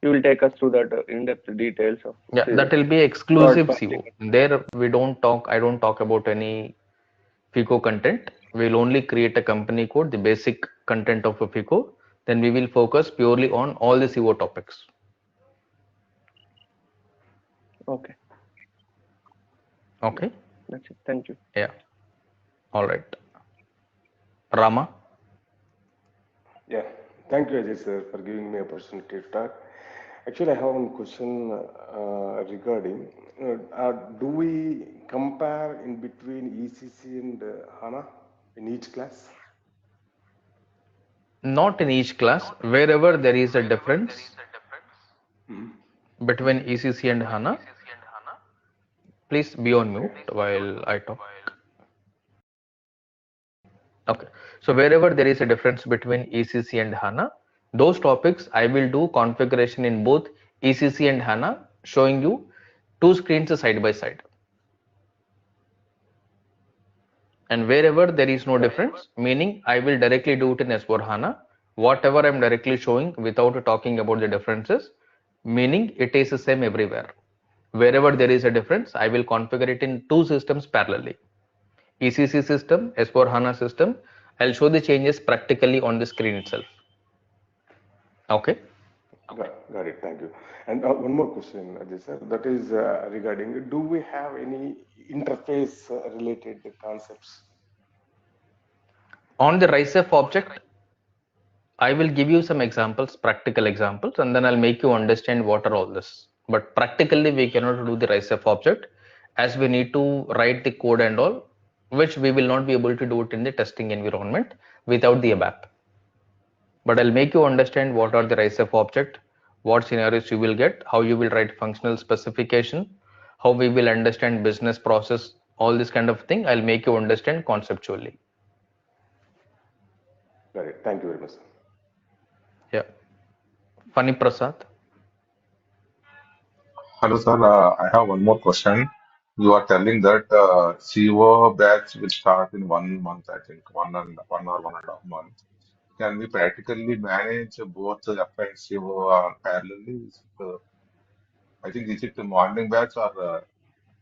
You will take us through that in-depth details of. Yeah, that will be exclusive CO. There we don't talk. I don't talk about any FICO content. We'll only create a company code, the basic content of a FICO. Then we will focus purely on all the CO topics. Okay. Okay. That's it. Thank you. Yeah. All right. Rama. Yeah, thank you, Ajay sir, for giving me opportunity to talk. Actually, I have one question regarding do we compare in between ECC and HANA in each class? Not in each class. Wherever there is a difference between ECC and HANA, please be on mute Okay. while I talk. Okay. So wherever there is a difference between ECC and HANA, those topics I will do configuration in both ECC and HANA, showing you two screens side by side. And wherever there is no difference, meaning I will directly do it in S/4HANA, whatever I'm directly showing without talking about the differences, meaning it is the same everywhere. Wherever there is a difference, I will configure it in two systems parallelly. ECC system, S/4HANA system, I'll show the changes practically on the screen itself. Okay. Got it. Thank you. And one more question, Ajay sir. That is regarding, do we have any interface related concepts? On the RISEF object, I will give you some examples, practical examples, and then I'll make you understand what are all this. But practically, we cannot do the RISEF object as we need to write the code and all, which we will not be able to do it in the testing environment without the ABAP. But I'll make you understand what are the RISEF object, what scenarios you will get, how you will write functional specification, how we will understand business process, all this kind of thing. I'll make you understand conceptually. Got it. Thank you very much, sir. Yeah. Funny Prasad. Hello, sir. I have one more question. You are telling that CO batch will start in 1 month, I think, one or 1.5 months. Can we practically manage both the FI and CO parallelly? I think, is it a morning batch or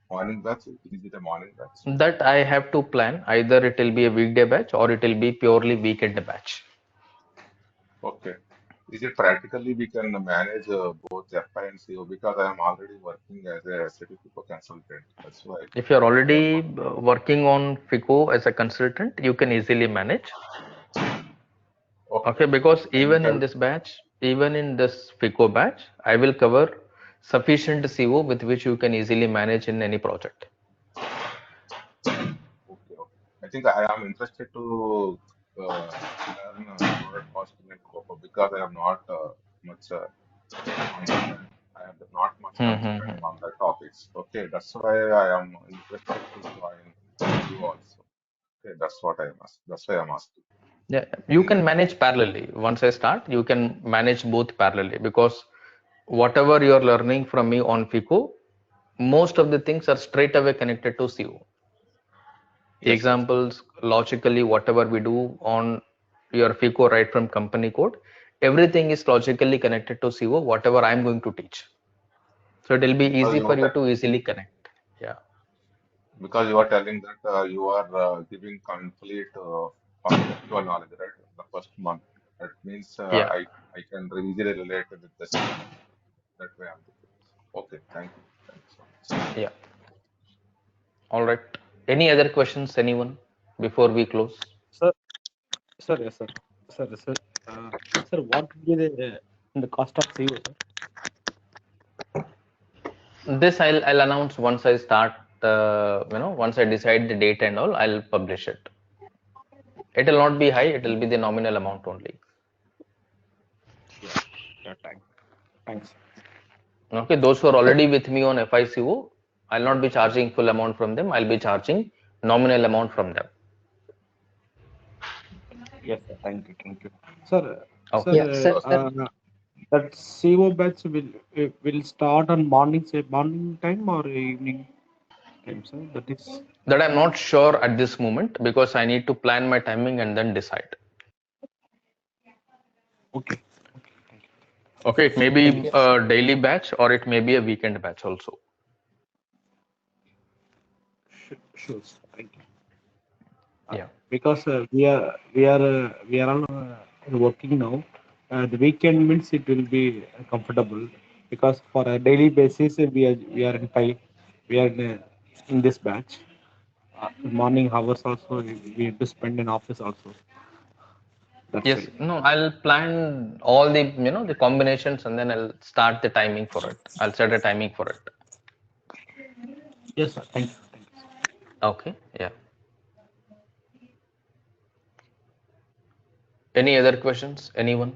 morning batch? Is it a morning batch? That I have to plan. Either it will be a weekday batch or it will be purely weekend batch. Okay. Is it practically we can manage both FI and CO, because I am already working as a SAP FICO consultant. That's why If you're I am already working on FICO as a consultant, you can easily manage. okay. Okay, because Can you even in help? this batch, even in this FICO batch, I will cover sufficient CO with which you can easily manage in any project. Okay, okay. I think I am interested to learn product costing and COPA, because I am not much understand. I am not much consultant on the topics. Okay, that's why I am interested to join you also. Okay, that's what I am asking. That's why I am asking. Yeah, you can manage parallelly. Once I start, you can manage both parallelly, because whatever you're learning from me on FICO, most of the things are straight away connected to CO. The Yes, yes. examples, logically, whatever we do on your FICO right from company code, everything is logically connected to CO, whatever I'm going to teach. So it will be Because easy you for are you to easily connect. Yeah. because you are telling that you are giving complete conceptual knowledge, right? The first month. That means Yeah. I can easily relate with the system. That way I'm doing. Okay, thank you. Thank you so much. Yeah. All right. Any other questions, anyone, before we close? Sir, yes, sir. Sir, sir, what would be the cost of CO, sir? This I'll announce once I start. Once I decide the date and all, I'll publish it. It will not be high. It will be the nominal amount only. Yeah, thanks. Okay. Those who are already with me on FICO, I'll not be charging full amount from them. I'll be charging nominal amount from them. Yes, sir. Thank you. Sir, Okay. Yeah, sir. that CO batch will start on morning time or evening time, sir? That is. That I'm not sure at this moment, because I need to plan my timing and then decide. Okay. Okay, it may be Yes. a daily batch or it may be a weekend batch also. Sure, sir. Thank you. Yeah. Because we are all working now. The weekend means it will be comfortable. because for a daily basis we are in in this batch. Morning hours also we have to spend in office also. That's Yes, why. no, I'll plan all the the combinations and then I'll start the timing for it. I'll set a timing for it. Yes, sir. Thank you. Thank you. Okay, yeah. Any other questions? Anyone?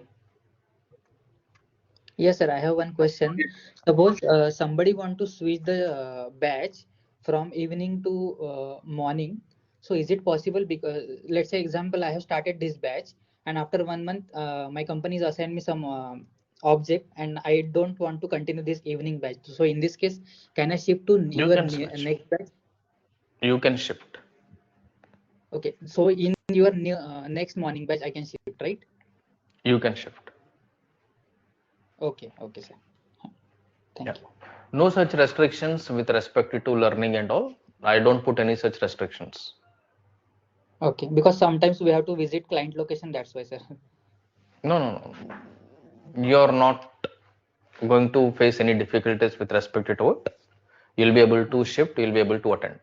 Yes, sir. I have one question. Suppose somebody want to switch the batch from evening to morning. So is it possible? Because let's say example, I have started this batch, and after 1 month, my company has assigned me some object, and I don't want to continue this evening batch. So in this case, can I shift to You your can switch. next batch? You can shift. Okay. So in your next morning batch, I can shift, right? You can shift. Okay. Okay, sir. Thank Yeah. you. No such restrictions with respect to learning and all. I don't put any such restrictions. Okay. Because sometimes we have to visit client location. That's why, sir. No, no, no. You're not going to face any difficulties with respect to it. You'll be able to shift. You'll be able to attend.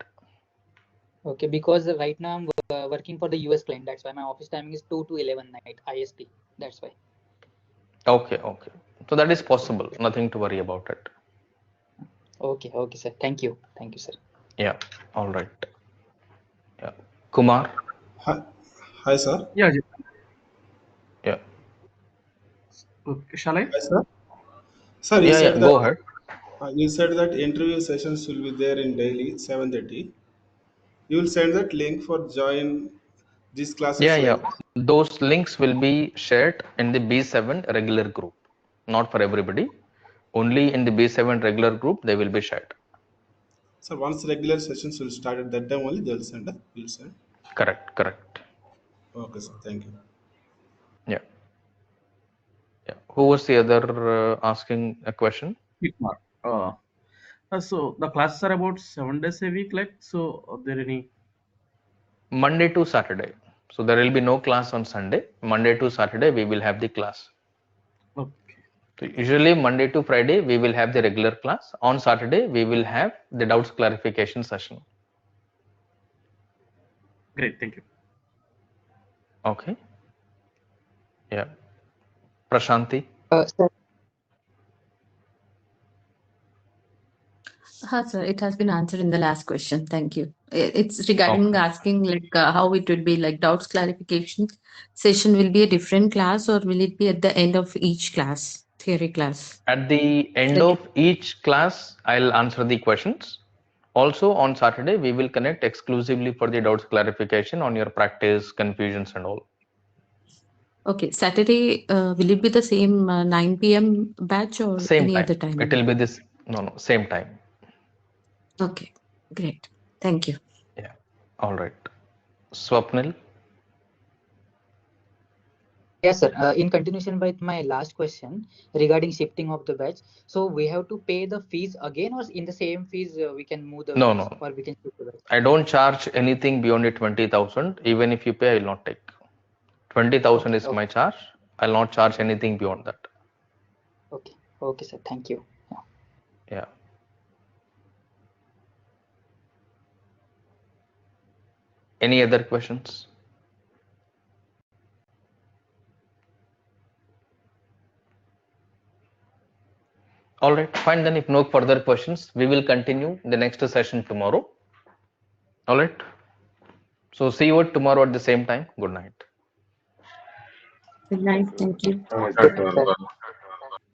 Okay, because right now I'm working for the US client. That's why my office timing is 2 to 11 night IST. That's why. Okay, okay. So that is possible. Nothing to worry about it. Okay, okay, sir. Thank you. Thank you, sir. Yeah. All right. Yeah. Kumar. Hi, sir. Yeah, Yeah. okay. Shall I? Hi, sir. Sir, Yeah, yeah. Go ahead. you said that interview sessions will be there in daily 7:30. You will send that link for join these Yeah, classes yeah. when? Those links will be shared in the B7 regular group. Not for everybody. Only in the B7 regular group they will be shared. So once regular sessions will start at that time only they will send. Will send. Correct, correct. Okay, sir. Thank you. Yeah. Yeah. Who was the other asking a question? Kumar. So the classes are about 7 days a week. Like, so are there any? Monday to Saturday. So there will be no class on Sunday. Monday to Saturday we will have the class. Okay. So usually Monday to Friday we will have the regular class. On Saturday we will have the doubts clarification session. Great. Thank you. Okay. Yeah. Prashanti. Sir, Sir, it has been answered in the last question. Thank you. It's regarding Okay. asking like how it would be like doubts clarification session will be a different class or will it be at the end of each class, theory class? At the end Like, of each class, I'll answer the questions. Also on Saturday, we will connect exclusively for the doubts clarification on your practice, confusions and all. okay, Saturday, will it be the same 9 p.m. batch or Same any time. other It timing? will be this, no, same time. Okay, great. Thank you. Yeah. All right. Swapnil. yes, sir. In continuation with my last question regarding shifting of the batch. So we have to pay the fees again, or in the same fees we can move the No, batch, no. or we can shift the batch. I don't charge anything beyond the 20,000. Even if you pay, I will not take. 20,000 Okay, is my okay, charge. I'll not charge anything beyond that. okay, okay, sir. Thank you. Yeah. Yeah. Any other questions? All right, fine. Then if no further questions, we will continue the next session tomorrow. All right. So see you tomorrow at the same time. Good night. Good night. Thank you. Thank you. Have a nice Right, day. Sir.